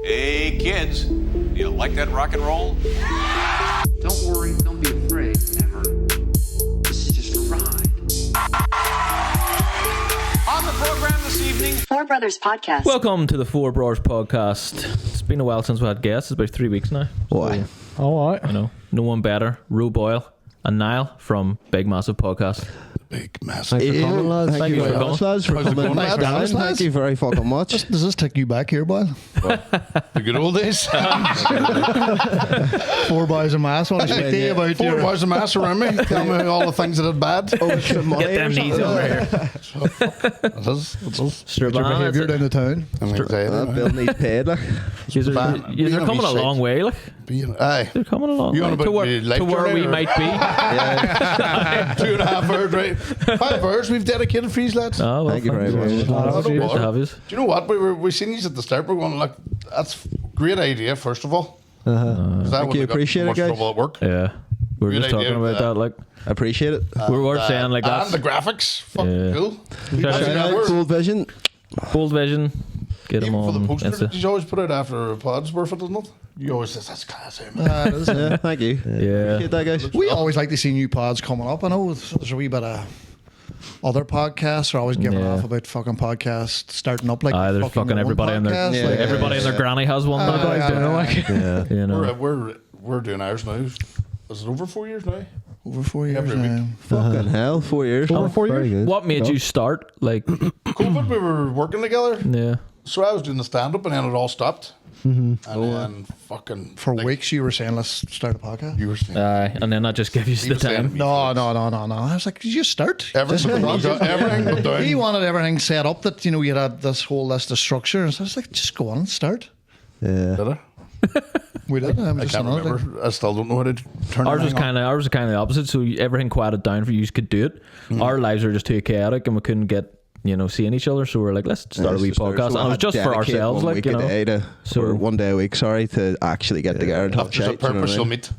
Hey kids, you like that rock and roll? Don't worry, don't be afraid, ever. This is just a ride. On the program this evening, Four Brothers Podcast. Welcome to the Four Brors Podcast. It's been a while since we had guests. It's about 3 weeks now. Why? All right. You know, no one better. Rue Boyle and Niall from Big Massive Podcast. Big massive. Thank you for coming, lads. Thank you for coming. Lads, for coming lads? down. Lads? Thank you very fucking much. Does this take you back here, boy? The good old days. 4 boys a mass. Want to speak to you about 4 your... boys of mass around me. Tell me all the things that did bad. Oh, Get them knees over here. It is. Strip your on. behaviour down the town. Bill needs paid. Like. You're coming a long way. Like. Aye. You're coming a long You way. on about To the life where journey, we or- might be. 2.5 hours, right? 5 hours we've dedicated for these lads. Oh, well, Thank you very much. Cheers to have you. Do you know what? We seen these at the start. We're going, look, that's a great idea, first of all. Thank you, appreciate it, much guys. trouble at work. Yeah. We were Good just talking idea, about that. Like, I appreciate it. we were saying, like, And that's the graphics, fucking cool. Cool vision. Bold Vision. Get them Even for the on poster, Insta. did you always put out after pods worth it, doesn't it? You always say, that's class, man. Yeah, thank you. Yeah. Appreciate that, guys. We always like to see new pods coming up. I know there's a wee bit of other podcasts are always giving Yeah. off about fucking podcasts starting up like There's fucking fucking their own everybody in their podcast, like, everybody in their granny has one. now, guys, yeah, don't know, like, Yeah. you know. We're doing ours now. Is it over 4 years now? over 4 years Every now. week. Fucking hell, 4 years. Oh, 4 Very years. good. What made you start? Like, COVID, we were working together. yeah. So I was doing the stand up and then it all stopped. And then fucking. For like, weeks you were saying let's start a podcast. You were saying. And then that just gave you He the was saying time. to me, No. I was like, did you start? Everything but down. He wanted everything set up that, you know, you had this whole list of structure. And so I was like, just go on and start. Yeah. Did I? We did. I'm I just can't another remember. I still don't know how to turn Ours was anything on. kind of the opposite. So everything quieted down for you could do it. Our lives were just too chaotic, and we couldn't get seeing each other. So we were like, let's start a wee podcast, and it was just for ourselves, like, you know. So 1 day a week, to actually get together and talk There's a shit. you know purpose what I you'll mean? meet.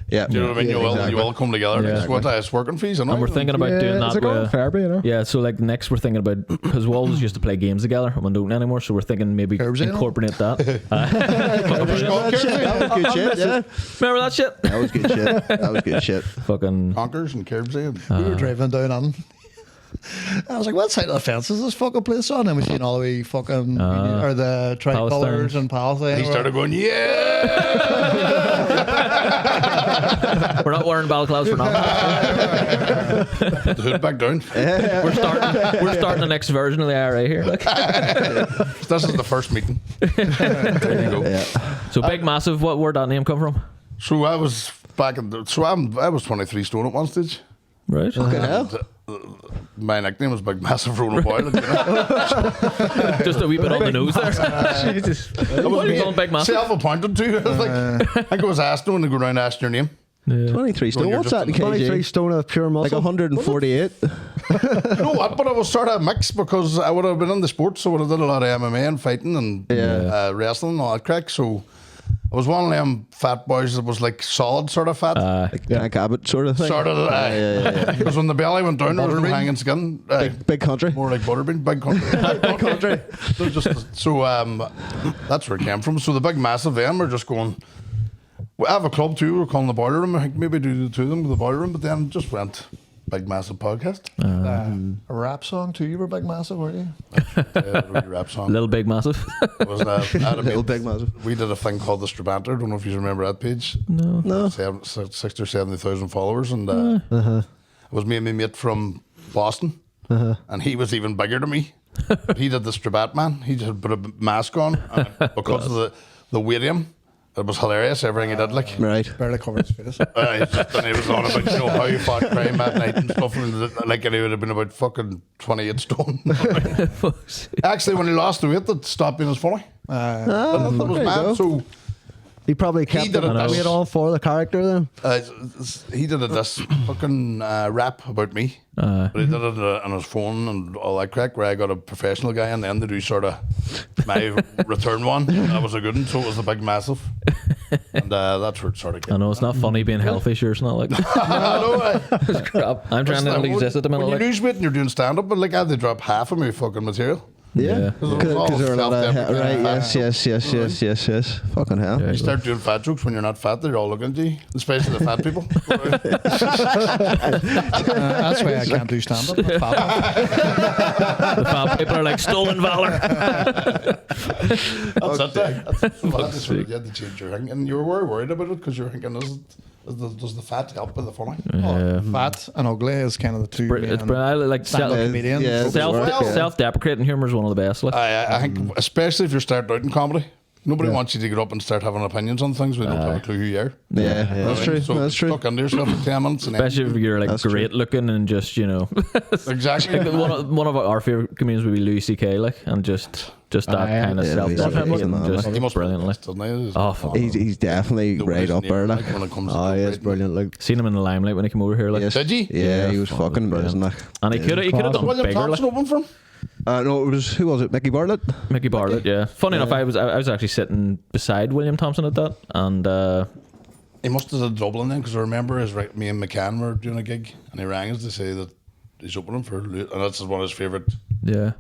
Yeah. Do you know what I mean? You exactly. all come together. Yeah. It's what it's working for you. And we're thinking about doing that. It's a going therapy, you know. Yeah, so like next we're thinking about, because we always used to play games together and we don't anymore, so we're thinking maybe Curbs, you know? incorporate that. That was good shit, yeah. Remember that shit? That was good shit. That was good shit. Fucking Conkers and curbs in. We were driving down on. I was like, what side of the fence is this fucking place on? And we seen all the wee fucking or the tricolours Palestine. and Palestine. He started going, yeah. we're not wearing balaclavas for nothing. The hood back down. We're starting the next version of the IRA here. Like. This is the first meeting. There you go. Yeah. So Big Massive, where'd that name come from? So I was back in the, I was 23 stone at one stage. Right. Fucking hell. My nickname was Big Massive Roller Boy. Just a wee bit on the nose there. Jesus. I wasn't calling Big Massive. Self-appointed too. I was like, I think it was asked when they go around asking your name. 23 stone. you're What's just that in 23 kg? stone of pure Like muscle. 148. You know what? But I was sort of a mix because I would have been in the sports, so I would have done a lot of MMA and fighting and wrestling and all that crack. So I was one of them fat boys that was like solid sort of fat. Like Frank Abbott sort of thing. Sort of. Because when the belly went down, there was no hanging skin. Big country. More like butterbean, big country. Big country. So that's where it came from. So the Big Massive them are just going. We have a club too. We're calling the Boiler Room. I think maybe do the two of them with the Boiler Room, but then just went Big Massive Podcast. a rap song too. You were big massive, weren't you? Rap song. Little Big Massive. It was, Little Big Massive. We did a thing called the Strabanter. Don't know if you remember that page. No. 60 or 70,000 followers, and it was me and my mate from Boston, and he was even bigger than me. He did the Strabat man. He just put a mask on, and because of the weight of him. It was hilarious, everything he did, like. Right. Barely covered his face. And he was on about, how you fought crime at night and stuff, and like, and he would have been about fucking 28 stone. Actually, when he lost the weight, that stopped being as funny. That was mad, so... He probably kept did it it this- weight on for the character then. He did this fucking rap about me, but he did it on his phone and all that crack. Where I got a professional guy, and then to do sort of my return one. That was a good one, so it was the Big Massive, and that's where it sort of came. I know it's not funny being healthy, sure it's not like I know. it's crap. I'm trying to exist at the minute. When you Like, lose weight and you're doing stand up, but like I had to drop half of my fucking material. Yeah, Because it was all because there are a lot of self-deprecating right. fat Yes. Fucking hell. You start doing fat jokes when you're not fat, they're all looking at you, especially the fat people. That's why I can't do stand up. The fat people are like stolen valor. That's it. That's what you had to change your thinking. And you were very worried about it because you're thinking, does the fat help with the funny? Yeah. Fat and ugly is kind of the two. It's main I like stand-up comedians. yeah, self-deprecating humor is one of the best. Like, I think, especially if you're starting out in comedy, nobody wants you to get up and start having opinions on things when you don't have a clue who you are. Yeah, that's true. So That's true. stuck under yourself for 10 minutes. And especially if you're like That's great looking and just exactly. like one of our favorite comedians would be Louis C.K. like, and just that kind of yeah, self-deprecating, he's He must brilliant. Like, doesn't he? oh fuck, He's definitely right up there. Like, when it comes to oh, yeah, it's writing. brilliant. Like, seen him in the limelight when he came over here. Like, yes. Did you? Yeah, he was fuck, fucking it was amazing. Like, and he could have done William bigger. Thompson Like, open from? no, it was who was it? Mickey Bartlett. Mickey Bartlett, yeah. Funny enough, I was actually sitting beside William Thompson at that, and He must have done Dublin then, because I remember me and McCann were doing a gig, and he rang us to say that he's opening for Louis, and that's one of his favourite. yeah,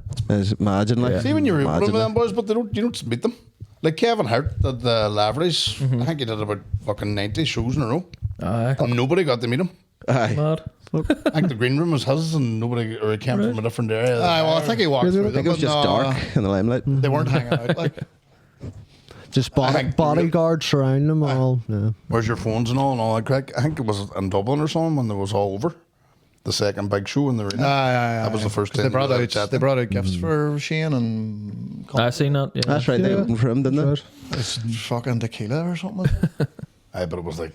Imagine like. See, when you're opening imagine with them boys, but you don't meet them. Like Kevin Hart at the Lavery's, I think he did about fucking 90 shows in a row, aye, and nobody got to meet him. Aye. mad. I think the green room was his, and nobody, or he came from a different area. Well, I think he walked through I think them, it was but just no, dark in the limelight. They weren't hanging out. Like, Just I think- bodyguards surround them all. Yeah. Where's your phones and all that crack? I think it was in Dublin or something when it was all over. The second big show in the arena. That was the first time they brought we had out chat. they brought out gifts for Shane and I seen that. Yeah. That's right. They opened for him, didn't they? it's fucking tequila or something. Aye, but it was like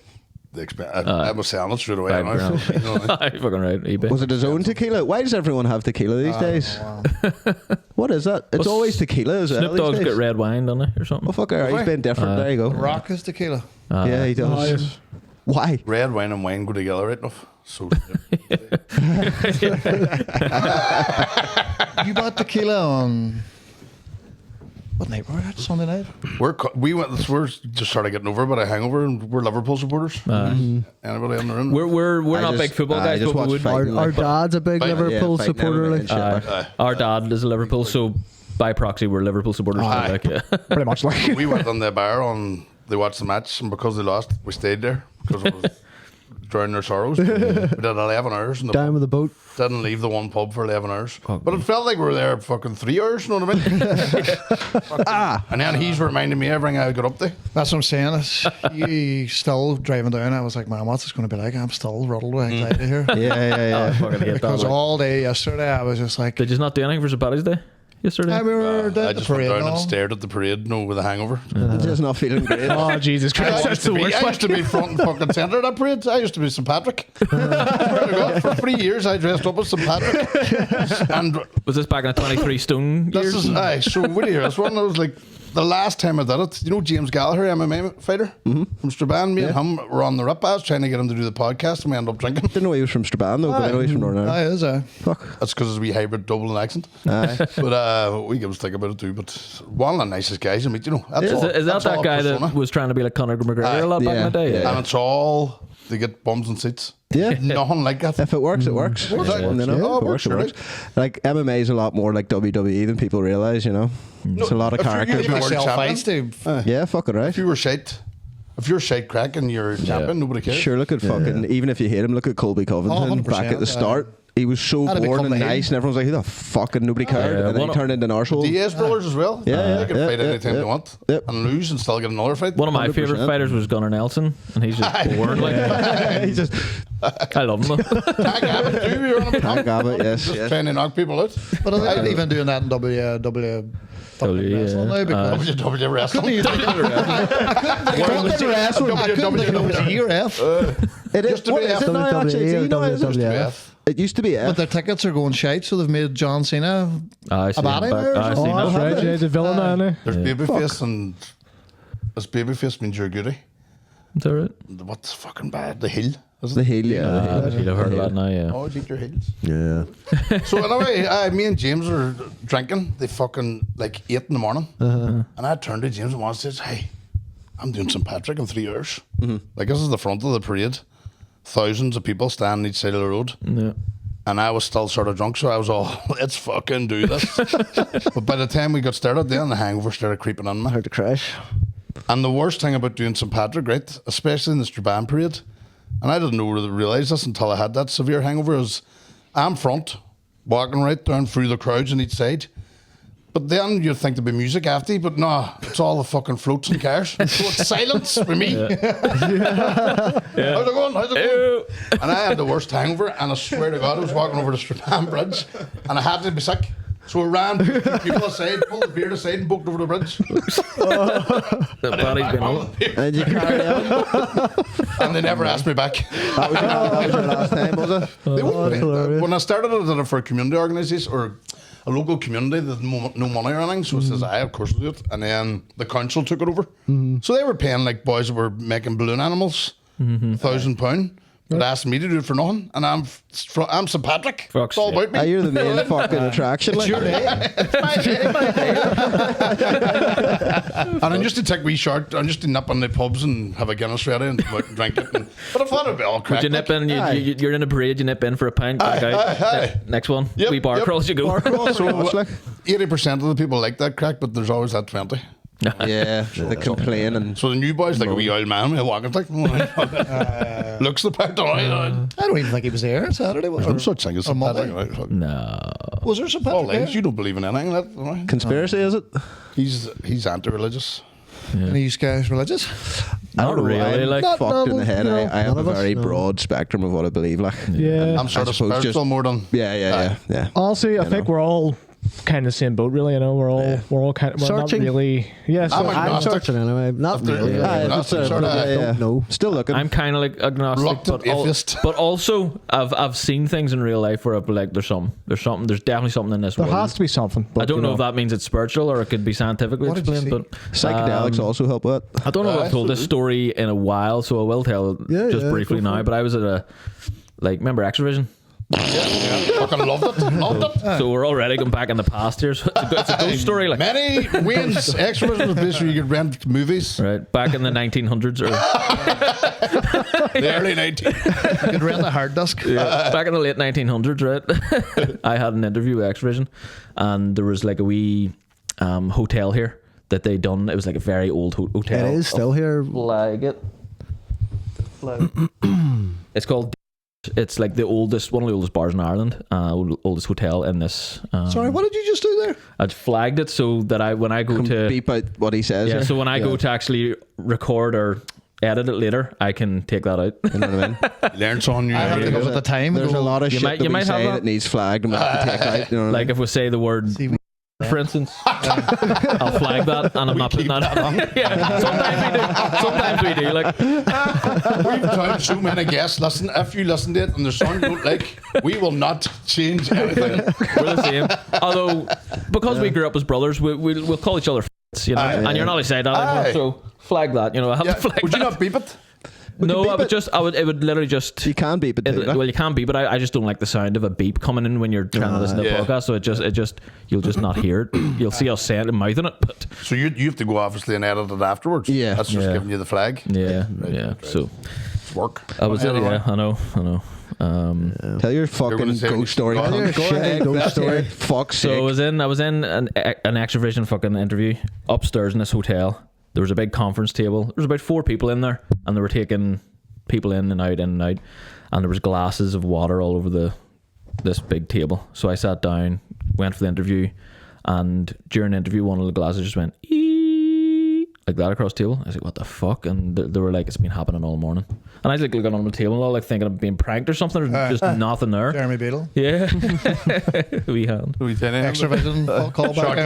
the I was selling it straight away. Five anyway. grand. You know what I mean? Aye, fucking right. eBay. Was it his own tequila? Why does everyone have tequila these days? What is that? It's Well, always tequila as well. Snoop these Dogg's days. got red wine, don't they, or something? Oh fuck! He's been different. There you go. Rock is tequila. Yeah, he does. Why? Red wine and wine go together right enough. So You bought tequila on what night were we at? Sunday night. we're just started getting over, but a hangover, and we're Liverpool supporters. Anybody in the room? We're not just- big football I guys, just but we watch would. fighting, Our like, dad's a big Fighting, Liverpool fighting supporter. MMA Like, and shit, like. Our dad is a Liverpool, so by proxy we're Liverpool supporters. Aye. Like, yeah. pretty much like. We went on the bar they watched the match, and because they lost, we stayed there because it was drowning their sorrows. We did 11 hours in the Down pub. with the boat. Didn't leave the one pub for 11 hours. But it felt like we were there fucking 3 hours, you know what I mean? And then he's reminding me everything I got up to. That's what I'm saying. You still driving down. I was like, man, what's this going to be like? I'm still riddled with anxiety here. Yeah. Fucking hate that. Because Like. all day yesterday, I was just like, Did you not do anything for St. Paddy's Day yesterday? we were I down the just went parade down and and all. stared at the parade, with a hangover. Just not feeling great. Oh Jesus Christ! I used to be front and fucking centre of that parade. I used to be St. Patrick. Swear to God, for 3 years, I dressed up as St. Patrick. And Was this back in the 23 stone this years? is, aye, so what do you hear this one? I was like, the last time I did it, you know James Gallagher, MMA fighter from Strabane, me and him were on the rip. I was trying to get him to do the podcast, and we ended up drinking. Didn't know he was from Strabane though, but I know he's from Northern Ireland. Aye, is it? Fuck. That's because we hybrid Dublin accent. But we give us think about it too. But one of the nicest guys I meet, That's all, Is that's that all guy persona. that was trying to be like Conor McGregor a lot back in the day? And it's all they get bums and seats. Yeah. Nothing like that. If it works, it works. Exactly. You know? Yeah, If it it works, it works, works. Like MMA is a lot more like WWE than people realise. It's a lot of if you're characters. gonna be Myself champion. fights to Yeah, fucking right. If you were shite, if you're shite crack and you're champion, nobody cares. Sure, look at fucking. Even if you hate him, look at Colby Covington 100%, back at the start. He was so Had to boring become and the nice, and everyone was like, "Who the fuck?" And nobody cared. Yeah, And then one he of- turned into an arsehole. Diaz brothers as well. Yeah, They can yeah, fight yeah, anytime yeah. they want Yep. and lose and still get another fight. One of my 100%. favorite fighters was Gunnar Nelson, and he's just boring. Like, He just I love him. Though. Tag Abbott too. You're on a Tag Abbott, yes, Just yes. trying to knock people out. But I'm even doing that in WWE wrestling now because WWE wrestling. It is. Used to What be is it now? WWE Actually, or you know, is it? WWF? It used to be But F. their tickets are going shite, so they've made John Cena I see a bad him back. I see Oh, him. that's right. Yeah, the villain down there. There's babyface and it's babyface means you're goody. Is that right? What's fucking bad? The hill. Is The it? heel, yeah. I've heard of that now. Yeah. Oh, eat your heels. Yeah. So anyway, me and James were drinking. They fucking like 8 in the morning, and I turned to James and once says, "Hey, I'm doing St. Patrick in 3 hours. Like this is the front of the parade, thousands of people standing each side of the road, Yeah. And I was still sort of drunk, so I was all, let's fucking do this. But by the time we got started, then the hangover started creeping on me. Hard to crash. And the worst thing about doing St. Patrick, right, especially in the Strabane parade, and I didn't realise this until I had that severe hangover, is I'm front, walking right down through the crowds on each side. But then you'd think there'd be music after, but no, it's all the fucking floats and cars. So it's silence for me. How's it going? How's it going? And I had the worst hangover, and I swear to God, I was walking over the Strabane Bridge, and I had to be sick. So I ran people aside, pulled the beard aside, and booked over the bridge. The body's been on. And you carry on. And they never asked me back. That was your last time, was it? They wouldn't. When I started, I did it for a community organisation or a local community that had no money or anything. So it says, of course I'll do it. And then the council took it over. So they were paying like boys that were making balloon animals, £1,000. But asked me to do it for nothing, and I'm St. Patrick. Fuck's It's all sake. about me. You're the main fucking attraction. It's your day. And I used to take wee short. I used to nip in the pubs and have a Guinness ready and go out and drink it. But I thought it'd be all Would crack. you nip in? You're in a parade. You nip in for a pint. Back out. aye. Next one. Yep, Wee bar yep. crawls. You go. So 80% of the people like that crack, but there's always that 20. Yeah, the complain and So the new boys like a wee old man with a walking stick. Looks the part. I don't even think he was there on Saturday. Was I'm there? such thing as Or St. Monday? Patrick. Right? No. Was there St. All Patrick there? lies. You don't believe in anything. That, conspiracy, is it? He's anti-religious. Are you guys religious? I don't know, really, I'm like- fucked Not- in the no, head. no, I have a none of us, very no. broad spectrum of what I believe. Like, Yeah. I'm sort I of suppose spiritual just- more than. yeah. Honestly, I think we're all kind of the same boat, really. You know, we're all kind of, we're not Searching. really. Yeah, I'm so agnostic. I'm searching anyway. Not really. Yeah, Aye, that's that's sort of- yeah. don't know. Still looking. I'm kind of like agnostic, Reluctant atheist. but also I've seen things in real life where I've been like, there's definitely something in this There world. has to be something. But, I don't you know if that means it's spiritual or it could be scientifically What did you explained, but Psychedelics also help with it. I don't know if I've told this story in a while, so I will tell just briefly go for now. it. But I was at remember Extravision? Fucking loved it. So we're already going back in the past here. So it's a ghost story, like Many wins. Extras was a place where you could rent movies. right back in the 1900s or The early 1900s. You could rent a hard disk. back in the late 1900s, right? I had an interview with Extravision, and there was like a wee hotel here that they done. It was like a very old hotel. It is still here. Flag it. It's called. It's like one of the oldest bars in Ireland, oldest hotel in this. Sorry, what did you just do there? I'd flagged it so that when I go to Beep out what he says. yeah, here. so when I go to actually record or edit it later, I can take that out. You know what I mean? Learn something new. I have to go at the time. and There's a go, lot of You shit might- that you we might have say that. that needs flagged and we have to take out. You know what I Like mean? if we say the word, for instance, I'll flag that, and I'm not putting that on. Yeah, sometimes we do. Like, We've told so many guests, listen, if you listen to it and there's something you don't like, we will not change anything. we're the same. Although, because we grew up as brothers, we'll call each other f***s, you know. Aye. And you're not allowed to say that Aye. anymore, so flag that. You know, I have Yeah, to flag would that. you not beep it? No, beep I would it. just. It would literally just. You can beep it too. Well, you can beep, but I just don't like the sound of a beep coming in when you're trying to listen to a Yeah. podcast. So it just you'll just not hear it. You'll see us saying it and mouthing it, but So you have to go obviously and edit it afterwards. Yeah. That's just Yeah. giving you the flag. yeah, Right, yeah. right. So It's work. I was Anyway. yeah. I know. Tell your You're fucking gonna say ghost story. Go cunt. ahead. Go ahead, ghost story. Fuck's So I sake. was in an Extravision fucking interview upstairs in this hotel. There was a big conference table. There was about 4 people in there, and they were taking people in and out, and there was glasses of water all over this big table. So I sat down, went for the interview, and during the interview, one of the glasses just went "Eeeeee," like that across the table. I was like, "What the fuck?" And they were like, "It's been happening all morning." And I was like looking on the table, and all like thinking I'm being pranked or something. There's just nothing there. Jeremy Beadle. Yeah, wee hand. Extravision callback.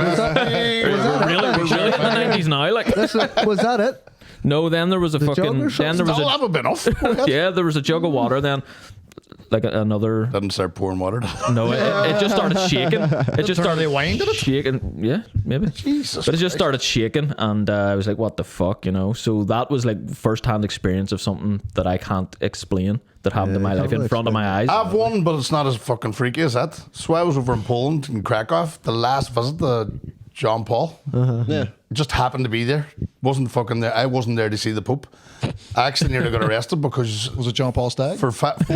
We're really in the 90s now. Like, Was that it? no, then there was a jug fucking. or Then there was Still a. haven't been off. Yeah, there was a jug of water. Then, like another. Didn't start pouring water. No, it just started shaking. It just started wine, did it? shaking. Yeah, maybe. Jesus But it just started shaking, and I was like, "What the fuck," you know? So that was like first-hand experience of something that I can't explain that happened in my life in front of my eyes. I've one, but it's not as fucking freaky as that. So I was over in Poland, in Krakow, the last visit, the John Paul. Yeah. Just happened to be there. Wasn't fucking there. I wasn't there to see the Pope. I actually nearly got arrested because Was it John Paul Stagg? for 4 days.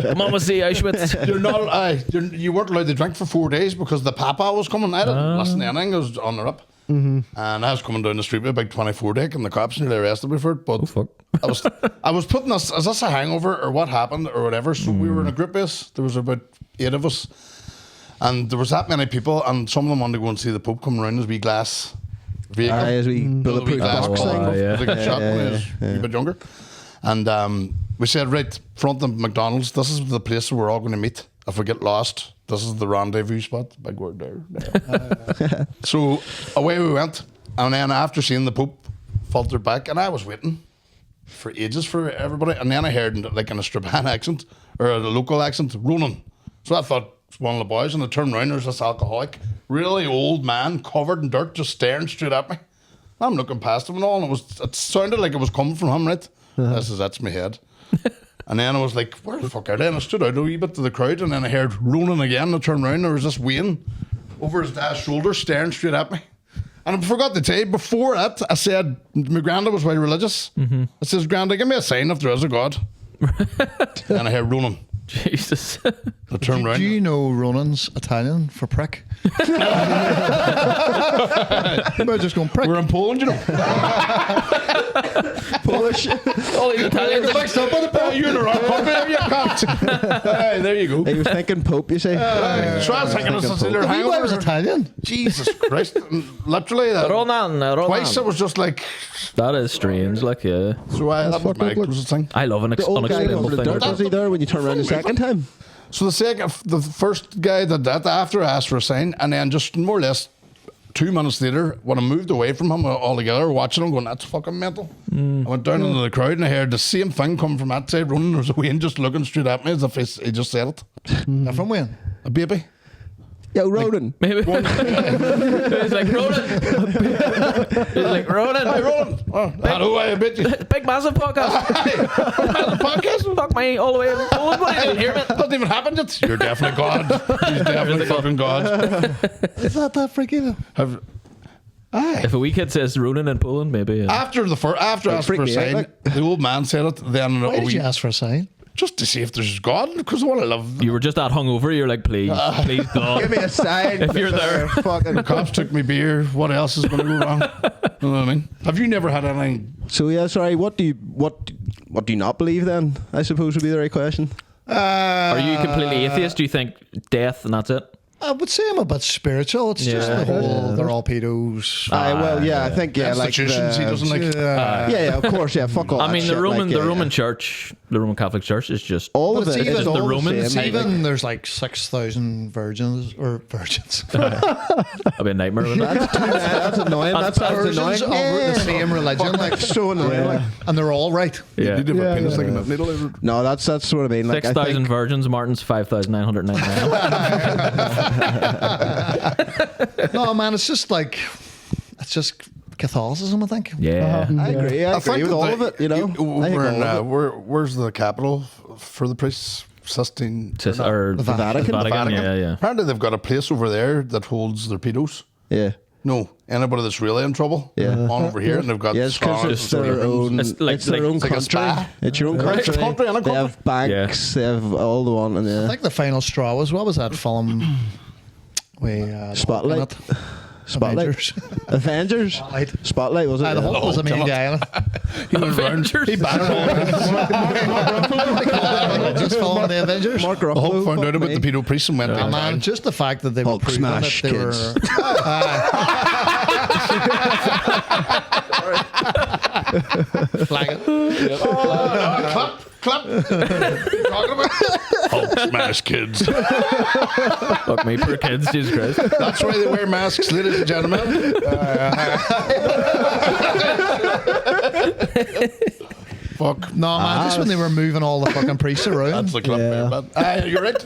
Come on, we'll see Auschwitz. You weren't allowed to drink for 4 days because the Papa was coming. I didn't listen to anything. I was on the up. And I was coming down the street with a big 24 dick, and the cops nearly arrested me for it. But fuck. I was putting us. Is this a hangover or what happened or whatever? So we were in a group base. There was about 8 of us, and there was that many people, and some of them wanted to go and see the Pope come around his wee glass vehicle. As we The wee bulletproof glass box bottle. thing. yeah. They got shot when he was a bit younger. And we said, right, front of McDonald's, this is the place where we're all going to meet. If we get lost, this is the rendezvous spot. Big word there. So away we went. And then after seeing the Pope faltered back, and I was waiting for ages for everybody. And then I heard, like in a Strabane accent, or a local accent, Ronan. So I thought it was one of the boys, and I turned around, there's this alcoholic, really old man, covered in dirt, just staring straight at me. I'm looking past him and all, and it sounded like it was coming from him, right? That's my head. And then I was like, where the fuck are they? And I stood out a wee bit to the crowd, and then I heard Ronan again. I turned around, there was this Wayne over his dad's shoulder staring straight at me. And I forgot to tell you, before that, I said, my granddad was very religious. I says, Granddad, give me a sign if there is a God. And I heard Ronan. Jesus. I turned around. Do you know Ronan's Italian for prick? We're just going prick. We're in Poland, you know. Polish. All these Italians. You're in the wrong country, you can't. Hey, there you go. He was thinking Pope, you say. So I was thinking this is their The wee boy was hangover. Italian. Jesus Christ. And literally, that, Ronan. twice it was just like, That is strange, like, yeah. so that was my closest thing. I love an The old guy unexplainable over the thing. dirt, was he there when you turn around the second time? So the first guy did that after I asked for a sign, and then just more or less 2 minutes later, when I moved away from him altogether, watching him going, that's fucking mental. I went down into the crowd and I heard the same thing come from that side running. There was a Wayne just looking straight at me as if he just said it. They're from Wayne. A baby. Yo, Ronan. Maybe. It's like Ronan. It's like Ronan. Hey, Roland. Hello, I bet you. Big massive podcast. Podcast? Fuck me all the way in Poland. What are you doing here, man? Doesn't even happen yet. You're definitely God. He's definitely fucking God. Is that freaky though? Aye. If a wee kid says Ronan in Poland, maybe. After I asked for freak a me out, sign, like. the old man said it. Then Why did you ask for a sign? just to see if there's God, because I want to love. You were just that hungover. You're like, please, please, God. Give me a sign. If you're there. Fucking The cops took me beer. What else is going to go wrong? You know what I mean? Have you never had anything? So yeah, sorry. What do you not believe then? I suppose would be the right question. Are you completely atheist? Do you think death and that's it? I would say I'm a bit spiritual. It's just the whole, they're all pedos. Well, yeah, I think like Institutions he doesn't like. yeah, of course, yeah. Fuck all. I that mean, shit, the Roman, like, the Roman Church, the Roman Catholic Church is just all of But it. it's It's even all the Romans, same, Even like, there's like 6,000 virgins. that'd be a nightmare. Wouldn't it? that's annoying. That's Virgins annoying. of the same religion, like, So annoying. Like. and they're all right. Yeah. Did you have a penis like that needle? No, that's what I mean. Like, 6,000 virgins. Martin's 5,999. No, man, it's just like, it's just Catholicism, I think. Yeah. I agree. I agree with all of it. You know, I think We're in, all of it. where's the capital for the priests? Sistine. Or The Vatican. Yeah, yeah. Apparently they've got a place over there that holds their pedos. Yeah. No, anybody that's really in trouble. Yeah. On over here, and they've got Yes, because stars it's and their rings. own. It's It's, like- their own like a country. spa. It's your own Right. country. Country and a They country. have banks. They have all the one. And I think the final straw was, what was that film? Spotlight. Spotlight. Avengers. Avengers. Spotlight was it? The Yeah. Hulk was a main guy in it. He went around. Avengers. He battled Just following the Avengers. Mark The Hulk Ruffalo. found out about me. the pedo priests and went Oh, down. man, just the fact that they were Hulk proving smash, that they kids. were flag it. Clap. Talking about Hulk smash kids. Fuck me, poor kids, Jesus Christ. That's why they wear masks, ladies and gentlemen. Fuck. No, man, just when they were moving all the fucking priests around. That's the club there, man. You're right.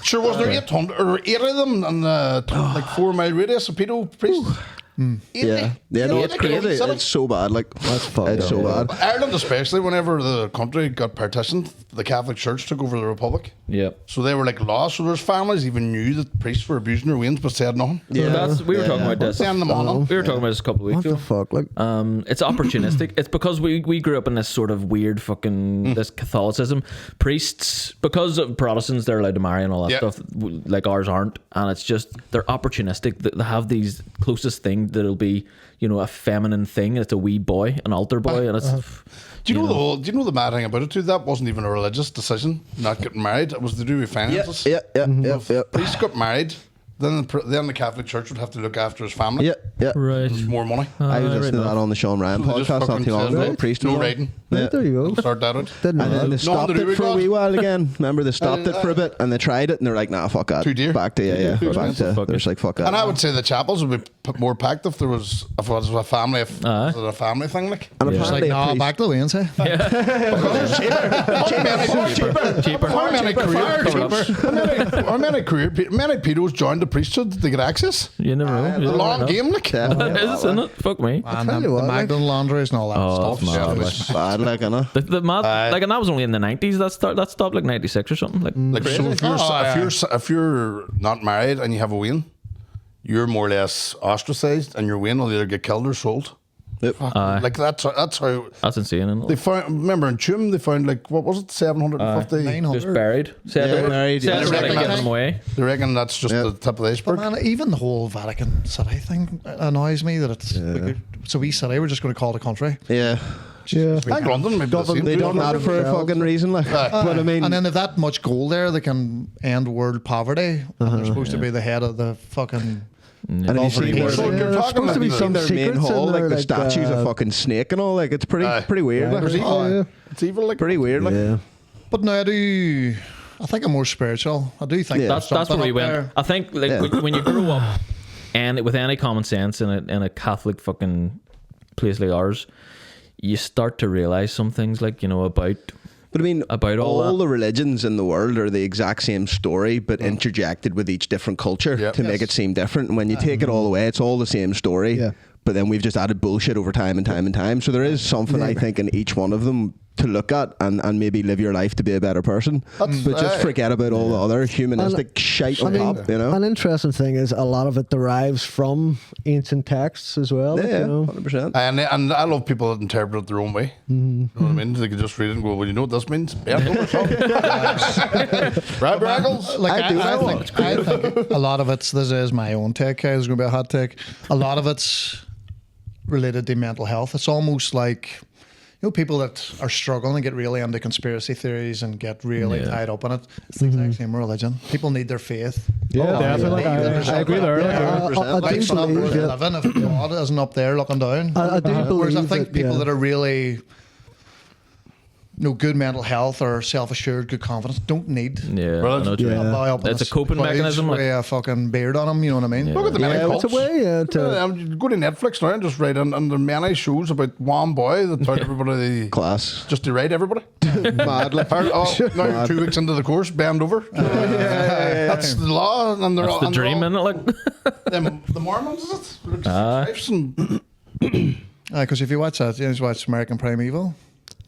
Sure, was there 800 or 8 of them and like 4 mile radius of pedo priests? Yeah, no, it's crazy. It's so bad. Like That's fucked it's up. so bad. Ireland, especially, whenever the country got partitioned, the Catholic Church took over the Republic. Yeah. So they were like lost. So there's families even knew that priests were abusing their wains, but said nothing. Yeah, we were talking about this. Send them on them. We were talking about this a couple of What weeks the ago. fuck? Like, It's opportunistic. It's because we grew up in this sort of weird fucking this Catholicism. Priests, because of Protestants, they're allowed to marry and all that Yeah. stuff. Like ours aren't, and it's just they're opportunistic. They have these closest thing that'll be a feminine thing. It's a wee boy, an altar boy, and it's. Do you know the mad thing about it too? That wasn't even a religious decision, not getting married. It was to do with finances. Yeah. Priests got married, then the Catholic Church would have to look after his family. Yeah. Right. There's more money. I was right listening to enough. that on the Sean Ryan They just podcast not fucking too long said, ago. no, Priest no was on. writing. right, there you go. Start that out. Didn't And know then that. they stopped to do it with for a God. wee while again. Remember, they stopped it for a bit and they tried it and they're like, nah, fuck that. Too dear. Back to, yeah. Too Back expensive. to, they're just like, fuck that. And I would say the chapels would be more packed if it was a family, if it was a family thing. Like, And It's apparently like, a nah, priest- back to the way and say. how many pedos joined the priesthood to get access? You never know. You The never long know. game, like. Yeah. It is, isn't it? Fuck me. And tell the you what, like- Magdalene laundries and all that Oh, stuff. that's mad. Yeah, Like, Bad, like, I know. the mad, and that was only in the 90s. That stopped like 96 or something. Like, so if you're not married and you have a wean, you're more or less ostracized, and your wean will either get killed or sold. Yep. Like that's how That's insane. Isn't they it? found. Remember in Tuam, they found like what was it, 750. 900. Just buried. Said Yeah, they were buried, said yeah. they were Reckon gonna give that- them away. They reckon that's just Yeah. the tip of the But iceberg. man, even the whole Vatican City thing annoys me that it's a wee city. We're just going to call it a country. Yeah. Yeah. I think London maybe the same. They done that for a fucking reason, like. But I mean, And then if that much gold there, they can end world poverty. And they're supposed to be the head of the fucking. and have you seen Yeah, where so they- you're there's talking supposed to be about some their main secrets hall, in like there, the statues of fucking snake and all, like it's pretty weird, like It's evil. yeah. It's evil. Like pretty weird, like. Yeah. But no, I think I'm more spiritual. I do think Yeah. there's That's where something we up went. there. I think like Yeah. when you grow up and with any common sense in a Catholic fucking place like ours, you start to realize some things like about. But I mean, About all all that. the religions in the world are the exact same story, but interjected with each different culture Yep. to make it seem different. And when you take it all away, it's all the same story. Yeah. But then we've just added bullshit over time and time and time. So there is something, I think, in each one of them to look at and maybe live your life to be a better person. But just forget about all the other humanistic shite on top, An interesting thing is a lot of it derives from ancient texts as well. like, Yeah, you know. 100%. And I love people that interpret it their own way. You know what I mean? They can just read it and go, well, you know what this means? Bend over something. Right, Braggles? Like I do know I think a lot of it's, this is my own take, there's going to be a hot take. A lot of it's related to mental health. It's almost like, people that are struggling and get really into conspiracy theories and get really tied up in it. It's the exact same religion. People need their faith. Yeah, definitely. I agree there. Yeah. I do Life's not worth believe it. living if God isn't up there looking down. I do Whereas I believe think it, people yeah. that are really good mental health or self-assured, good confidence don't need Yeah, Well, I know what you mean. yeah. buy up in It's a coping mechanism, like- with a fucking beard on them. You know what I mean? Look at the many Yeah, it's a cults. way to. You go to Netflix now and just write and there are many shows about one boy that taught everybody Class. just to write everybody. Mad, like. Oh, now you're 2 weeks into the course, bend over. That's the law, and they're That's all the and they're dream, all- isn't it? Like, the Mormons, is it? Aye. And Because if you watch that, you just watch American Primeval.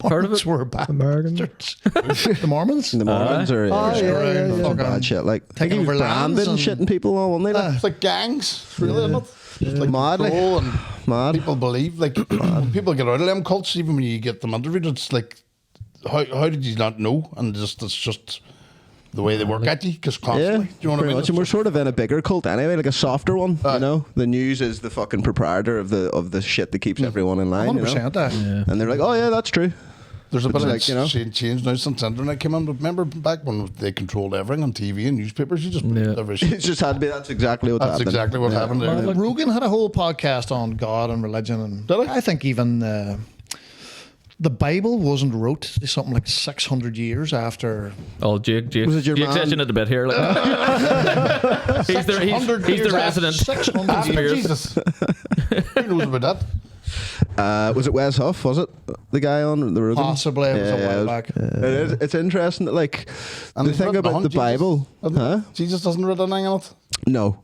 Heard of Mormons it? were bad. American. The Mormons? The Mormons are Oh, yeah, yeah. bad shit. Like, Taking he was over lands branding and- shitting people on, weren't they? Like, it's like gangs, really, isn't it? It's like Mad, like- control and mad. people believe, like when people get out of them cults, even when you get them interviewed, it's like, how did you not know? And it's just the way they work at you, because Yeah, constantly. Do you know what I pretty mean? much. And we're sort of in a bigger cult anyway, like a softer one. You know, the news is the fucking proprietor of the shit that keeps everyone in line. 100%. And they're like, oh yeah, that's true. There's a bit of like, you know. change now since internet came in. But remember back when they controlled everything on TV and newspapers, you just believed every shit. It's just had to be. That's exactly what That's happened. exactly what happened there. Rogan had a whole podcast on God and religion. And Did he? I think even the Bible wasn't wrote something like 600 years after. oh, Jake, Was it your Jake's man? itching at the bit here. Like, he's the 600 he's years the after resident. 600 After years. Jesus. Who knows about that? Was it Wes Huff? Was it the guy on the Rogan? Possibly, it was a while back. It is. It's interesting that, like, And the he's thing written about on the Jesus, Bible, hasn't he? huh? Jesus doesn't write anything on it. No,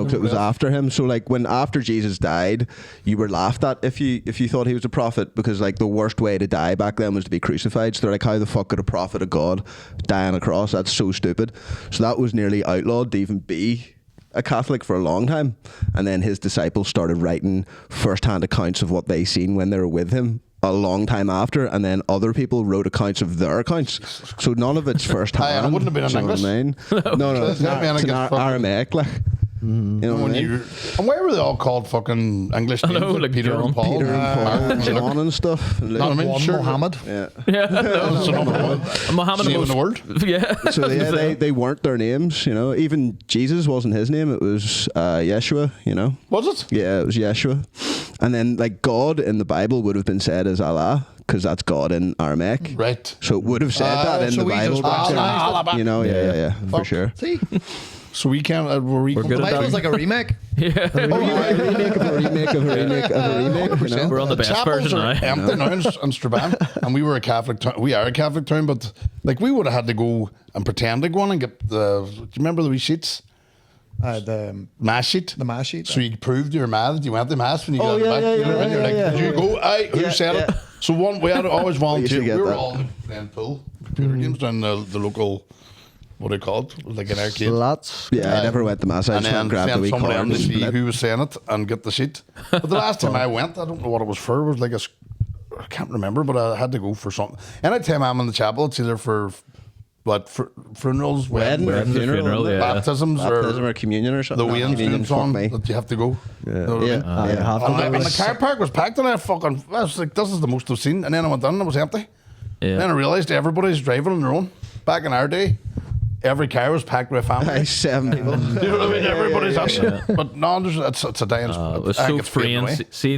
'cause it was after him. So, like, when after Jesus died, you were laughed at if you thought he was a prophet, because, like, the worst way to die back then was to be crucified. So they're like, how the fuck could a prophet of God die on a cross? That's so stupid. So that was nearly outlawed to even be a Catholic for a long time. And then his disciples started writing first-hand accounts of what they seen when they were with him a long time after, and then other people wrote accounts of their accounts. So none of it's first-hand. Aye, it wouldn't have been in Do you know what I mean? No, It's not being it's an against fucking- Aramaic, like. You know what I When mean? and why were they all called fucking English names? know, like Peter John. and Paul. Peter and Paul, Mark, John and stuff. And No, I mean, One sure. Muhammad. yeah. Yeah, That's the number one. Muhammad Name in most, the world. Yeah. So they weren't their names, you know. Even Jesus wasn't his name; it was Yeshua, you know. Was it? Yeah, it was Yeshua. And then, like, God in the Bible would have been said as Allah, because that's God in Aramaic. Right. So it would have said that in so the we Bible just back then. bastardized You know, yeah, for Fuck. sure. See, So we can't. We're good the at Bible's that. like a remake. Yeah. A remake of a remake of a remake of a remake. You know? We're on the best chapels version are now. empty now in Strabane, and we were a Catholic town. We are a Catholic town, but like we would have had to go and pretend to go on and get the. Do you remember the wee sheets? The Mass sheet. mass sheet. So you proved you were mad that you went to mass when you got yeah, back. yeah, You know what I mean? yeah, You're like, yeah, did you go? Aye, who Yeah, said it? yeah. So one, we had always volunteered. get We were that. all playing pool, computer games down the local. What do you call it? Like an arcade. Slots. Yeah, I never went to mass. I And just went then and grabbed the send wee somebody card in to and see split. who was saying it and get the sheet. But the last time I went, I don't know what it was for. It was like I can't remember, but I had to go for something. Anytime I'm in the chapel, it's either for funerals, Wedding or Weddings or funeral, funeral, isn't it? yeah. baptisms, Baptism or communion or the something. Wayne's Communion, doing fuck song me. that you have to go. You know what I Yeah, mean? I have to And go. the car park was packed, and I was like, this is the most I've seen. And then I went down and it was empty. Yeah. Then I realised everybody's driving on their own. Back in our day, every car was packed with a family. Aye, 7 people. You know what I mean? Everybody's up. yeah. But no, it's a dying. It was I so think it's fading freeing. away. See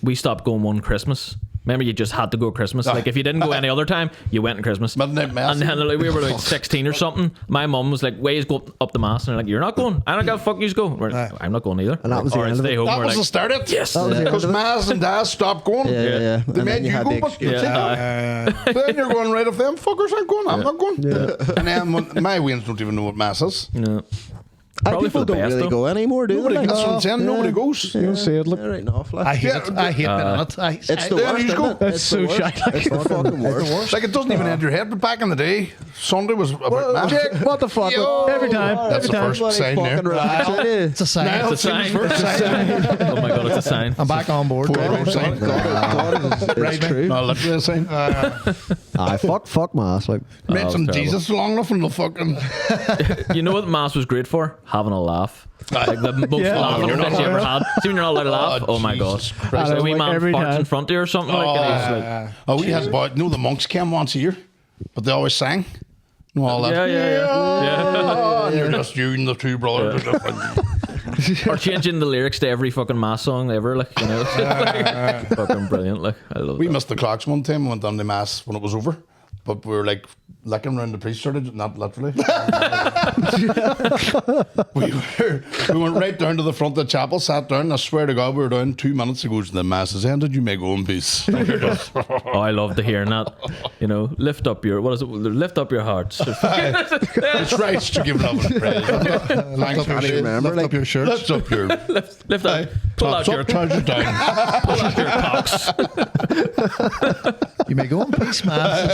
we stopped going one Christmas. Remember, you just had to go Christmas. Like, if you didn't go any other time, you went on Christmas. Midnight mass. And then like, we were like 16 or something. My mum was like, "Ways go up the mass," and they're like, "You're not going." I don't give a fuck. You go. We're like, I'm not going either. And that was the Or end of stay it. home. That We're was like, the start of it. yes. That was the end Because of it. Maz and Daz stopped going. Yeah. They And made then you you had go, the but you excuse. take Then you're going, right, if them fuckers aren't going, I'm not going. And then my Waynes don't even know what Mass is. No. Aye, Probably people for the don't best, really though. go anymore, do Nobody, they? that's what I'm saying. Nobody Yeah. goes. You don't see it. Look, They're right off, like. I hate it. I hate being in it. It's the Yeah, worst. you isn't go. it? That's It's so the worst. shite. It's the fucking worst. Like, it doesn't even enter your head. But back in the day, Sunday was about Mass. what the fuck? Yo. Every time. That's Every the time. first sign there. It's a sign. It's a sign. Oh my god, it's a sign. I'm back on board. Poor sign. It's true. No, literally a sign. Aye, fuck mass. Like, Made it's some terrible. Jesus long enough and they'll fucking. You know what Mass was great for? Having a laugh. Like the most Yeah. laughing You're not thing you ever allowed. had. See when you're not allowed to laugh? Oh my god. Jesus I Christ. know, A wee like man every farts time. in front of you or something like and he's like, Oh, we had boys. No, the monks came once a year, but they always sang. No, all that. yeah. And you're just you and the two brothers. Or changing the lyrics to every fucking Mass song ever, like, you know. Fucking brilliant, like, I love We that. missed the clocks one time. We went down to mass when it was over, but we were like licking around the priest started, not literally. we went right down to the front of the chapel, sat down. And I swear to God, we were down 2 minutes ago. The mass has ended. You may go in peace. Oh, I love to hearing that. You know, lift up your, what is it? Lift up your hearts. It's right to give love and praise. Thanks for Can't remember. Lift up your shirt. Lift up your Lift up. Pull out tops your, up, trousers down. pull out your cocks. You may go in peace, man.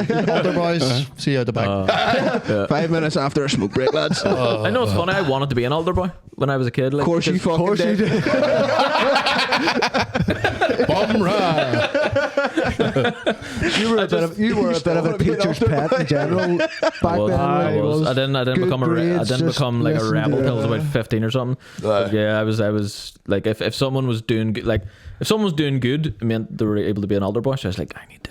It's over. Older boys, see you at the back. 5 minutes after a smoke break, lads. I know it's funny. I wanted to be an altar boy when I was a kid. Like, Of course you because- fucking did. Bum ride. you were a bit of a teacher's pet in general back I was, then. I like, was. I didn't good become I grades, didn't just become like a listen rebel to- till I was about 15 or something. But yeah, I was like, if someone was doing good, like if someone was doing good, it meant they were able to be an altar boy. So I was like, I need to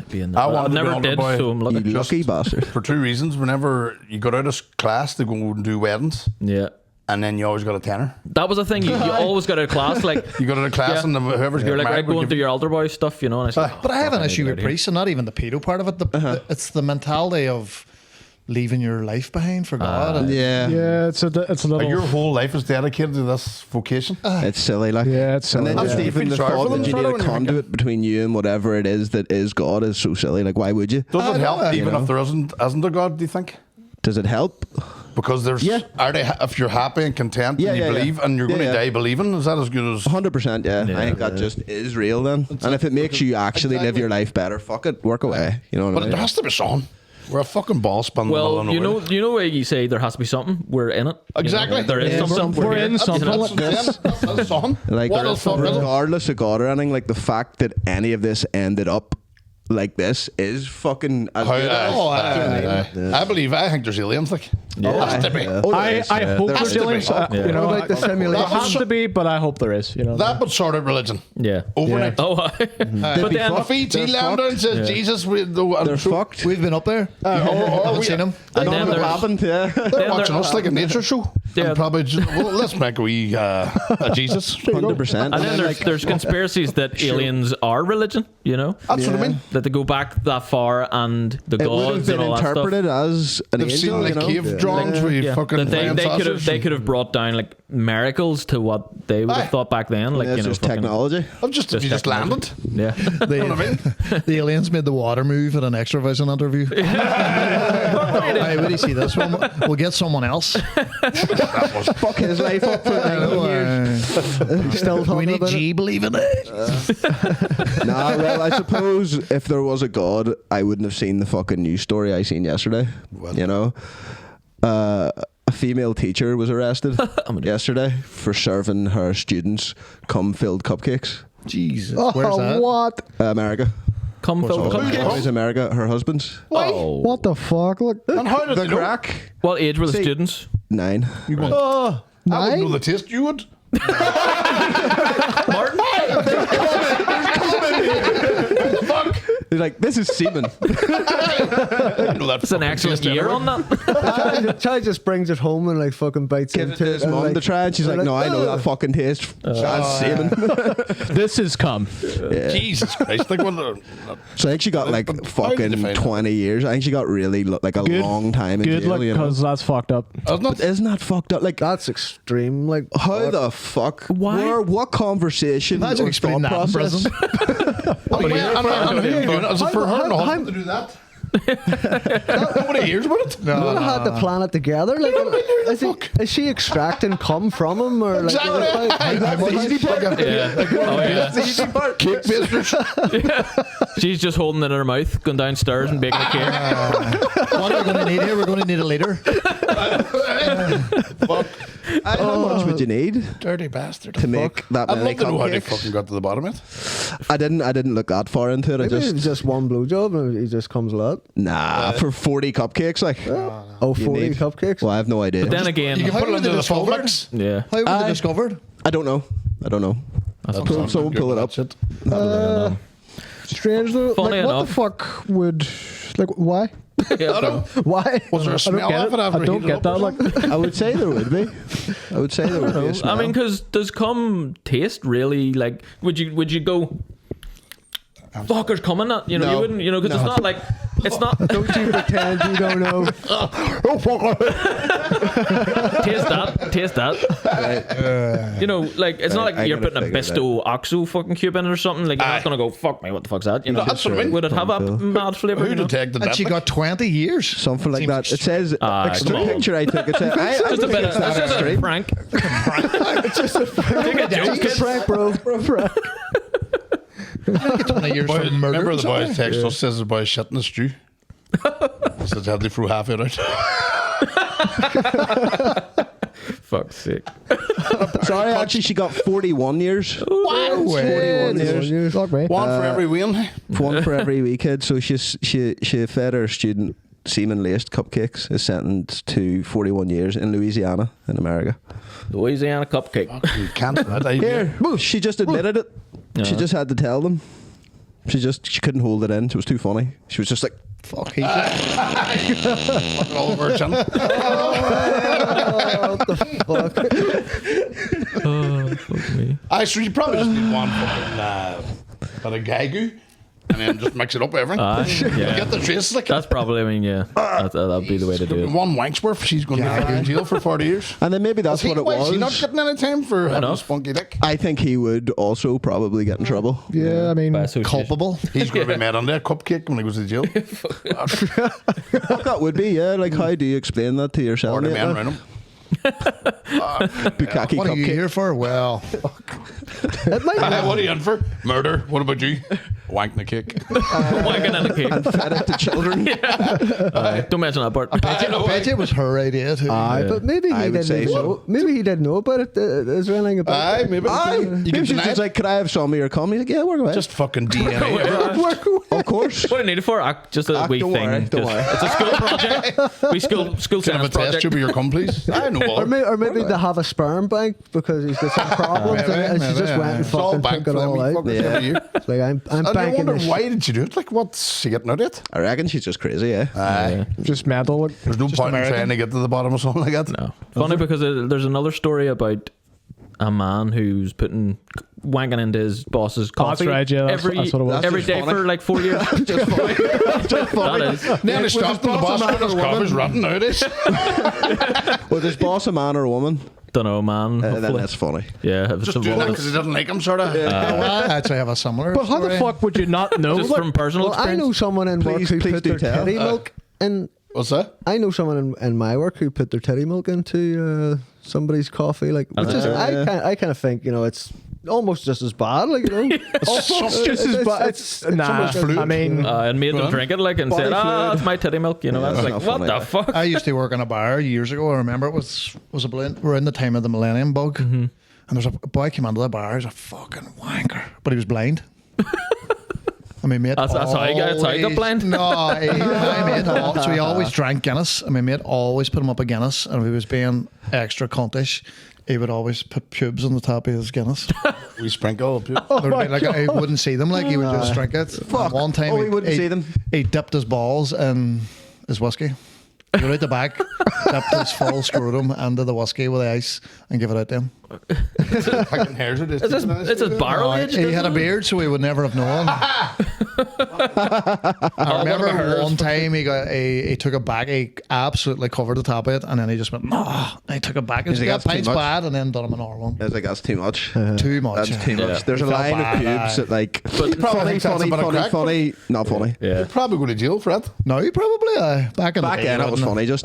be in that. I But wanted to be never an altar did, boy. so I'm You looking. lucky bastard. For two reasons. Whenever you got out of class to go and do weddings, Yeah, and then you always got a tenner. that was the thing. You always got out of class, like You got out of class, Yeah. and whoever's you're getting like, right, married would going give through your altar boy stuff, you know. And I was like, But I have fuck, an need issue to with get out of here. priests, and not even the pedo part of it. It's the mentality of leaving your life behind for God. Yeah. Yeah, it's a little. Your whole life is dedicated to this vocation. It's silly, like. Yeah, it's And silly. then just Yeah. even the Sorry for thought them, that you sort need of, a when you're conduit between you and whatever it is that is God is so silly. Like, why would you? Does it help even know. if there isn't a God, do you think? Does it help? Because there's, Yeah. if you're happy and content Yeah, and you yeah, believe yeah. and you're Yeah, going to yeah. die believing, is that as good as... 100%, yeah. I think that just is real then. And if it makes you actually live your life better, fuck it, work away. You know what But I there mean? has to be something. We're a fucking boss in the middle Well, of you nowhere. know where you say there has to be something. We're in it. You know, Exactly. there is Yeah, something. we're here. in something. You know, That's something. Like, What else fuck is it? regardless of God or anything, like the fact that any of this ended up like this is fucking as How, good as- I think there's aliens, like. Has to be. Oh, there is. I hope Has there's to be. aliens. Yeah. You know, What about the there simulation? has to be, but I hope there is. You know, That would sort out religion. Yeah. Overnight. Oh, but then If E.T. land down and says, Jesus, They're fucked. We've been up there. or Haven't we- seen him. and None then of it there's, happened, yeah. They're watching us like a nature show. Yeah. And probably just, well, let's make a wee Jesus. 100%. and then there's conspiracies that aliens are religion. You know, That's what I mean. that they go back that far and the It would have gods been and all that stuff. interpreted as an They've angel, seen like you know? cave drawings where you Yeah. fucking That they flying could have saucers they and- could have brought down like miracles to what they would Aye. have thought back then. Like It's you know, just fucking- technology. I've just Just you just landed. Yeah. The, You know what I mean? the aliens made the water move at an Extravision interview. Hey, where do you see this one? We'll get someone else. Fuck his life up for 90 years. Still We talking need about it? G believing it. Nah, well, I suppose if there was a God, I wouldn't have seen the fucking news story I seen yesterday. You know? A female teacher was arrested yesterday for serving her students cum-filled cupcakes. Jesus. Where's that? What? America. Come Phil. Always America. Her husband's Oh. What the fuck? Look. And how did the they know? crack. What age were the See- students? 9. Oh, I wouldn't know nine? the taste. You would. Martin? They're like, this is semen. You know that It's an fucking excellent taste year anyway. on that. Chai just brings it home and like fucking bites Give it into to it. his and, mom like, to try, and she's like, no, I know "Ugh." that fucking taste. That's semen. this is cum. Jesus Christ! Like what? So I think she got like But how did they fucking find that? 20 years. I think she got really like a Good- long time in Good jail. luck, You know? because that's fucked up. Isn't that fucked up? Like, That's extreme. Like, how fuck. the fuck? Why? What conversation Imagine or explaining thought that in process? prison. Is it for her not how- having to do that? Nobody hears about it. You would have had to plan it together. Like, is she extracting cum from him or like? Exactly. That's the easy part. Yeah. Oh, yeah. That's the easy part. Cake pastries. She's just holding it in her mouth, going downstairs and baking a cake. What are we going to need here? We're going to need a leader. Fuck. How much would you need Dirty bastard. to make that I'd many love to know how they cupcakes? fucking got to the bottom of it. I didn't look that far into it. Maybe I it's just just one blowjob and he just comes a lot. nah for 40 cupcakes. Like, Oh, you 40 need- cupcakes. Well, I have no idea. Then again, You can put it were into they the discovered? Publix. yeah. How was it discovered? I don't know. Someone pull it up. Strange though. Funny Like, what enough. the fuck would like why? Was Why? there a I don't smell get of it. it I after don't heated get up that. or Like, something? I would say there would be. I would say there would be. A smell. I mean, because does cum taste really like? Would you go? Fuckers coming at you know No. you wouldn't you know because it's not like it's not Don't you pretend you don't know. Oh, fuck. taste that you know like it's not Right, like I you're gotta putting a figure it Bisto Oxo fucking cube in it or something like you're Aye. not gonna go fuck me what the fuck's that you know That's what I mean. would it have a mad flavour? Who You know? detected And that? she got 20 years. Something like that. It says come on. the picture I took. It says I Just a think bit of it's that it's just a extreme. prank. Take a joke, kids. Prank, bro. Prank. 20 years for murder. Remember or the something? boys text us says the boy shit in the stew. Says had they threw half it out. Fuck's sake. Sorry, actually, she got 41 years. What? 41 years. fuck me. One for every win. One for every wee kid. So she fed her student semen laced cupcakes. Is sentenced to 41 years in Louisiana in America. Louisiana cupcake. You can't do that. Here, she just admitted it. She just had to tell them. She couldn't hold it in. It was too funny. She was just like, Fuck, he did. Fucking all over her chin. What the fuck? Oh, fuck me. So you probably just need one fucking bit of gagoo. and then just mix it up with everything. Yeah. Get the trace. Like, That's probably, I mean, yeah, that'd be the way to do it. one wank's worth, she's going to be fucking in jail for 40 years. And then maybe that's what it Why is he not was. getting any time for having a spunky dick? I think he would also probably get in trouble. Yeah, I mean, By association. Culpable. He's going to be made under a cupcake when he goes to jail. Fuck, that would be, yeah. Like, how do you explain that to your Or the cellmate? men then? around him. Bukkake What are you cupcake. here for? Well, It might What are you in for? Murder. What about you? Wanking the cake. Wanking in the cake. And fed it to children. Don't mention that part. I bet it was her idea too. Aye, but maybe I he would didn't say even so. know. Maybe he didn't know about it. Is there anything about Aye, it? maybe. You Maybe can she's deny just it. like, could I have some of your cum? He's like, yeah, work away. Just fucking DNA. work away. Of course. What do you need it for? Just a wee don't thing. worry, don't Just- worry. It's a school project. We school Can I have science a test project. tube of your cum, please? I know all. Or maybe they have a sperm bank because he's got some problems and she just went and It's all fucking bank took for it them all out. fuckers every year. It's like I'm And I banking wonder this. why did she do it? Like, what's she getting out of it? I reckon she's just crazy, yeah. Aye. just mental. Like, There's no point in trying to get to the bottom of something like that. No. Funny because there's another story about a man who's putting wanking into his boss's Oh, that's coffee right, yeah, that's what it was. every That's day just funny. for like 4 years. Just funny. Just funny. That is. Then he stopped and the boss said his coffee's rotten nowadays. Was his boss a man or a woman? Don't know, man. Then Hopefully. that's funny. Yeah, if it's Just doing that involved. because he doesn't like him, sort of. I actually have a similar. but how the story. fuck would you not know? Just Like, from personal Well, I experience. know someone in work Please- who please put do their tell. titty milk in. What's that? I know someone in my work who put their titty milk into somebody's coffee, like, which is I kind of think, you know, it's almost just as bad, like, you know. it's just as bad. It's nah. I mean, And made them drink it like and Body said, fluid. it's my titty milk. You know, that's like, not what funny. the fuck? I used to work in a bar years ago. I remember it was a brilliant. We're in the time of the Millennium Bug, and there's a boy came into the bar. He's a fucking wanker, but he was blind. I mean, mate. That's how he got always- blind? No, my mate. So he always drank Guinness, and my mate always put him up a Guinness. And if he was being extra cuntish, he would always put pubes on the top of his Guinness. We sprinkle. There would be like he wouldn't see them, like he would just drink it. And one time, Oh, he wouldn't see them. He dipped his balls in his whiskey. He went out the back, dipped his full scrotum into the whiskey with the ice, and give it out to him. Fucking hairs it is. It's his barrel age. He had a beard, so he would never have known. I remember one time he took it back. He absolutely covered the top of it, and then he just went, "No!" And he took it back. He like, got "That's too pints much." bad, and then done him another one. I was like, that's too much. Too much. That's too Yeah. much. There's a Felt line of bad, pubes aye. that like probably funny, thinks that's a funny, bit of funny, crack, funny, not funny. Yeah. You'd probably go to jail for that. No, he probably back in Back the day. then it was wouldn't funny, just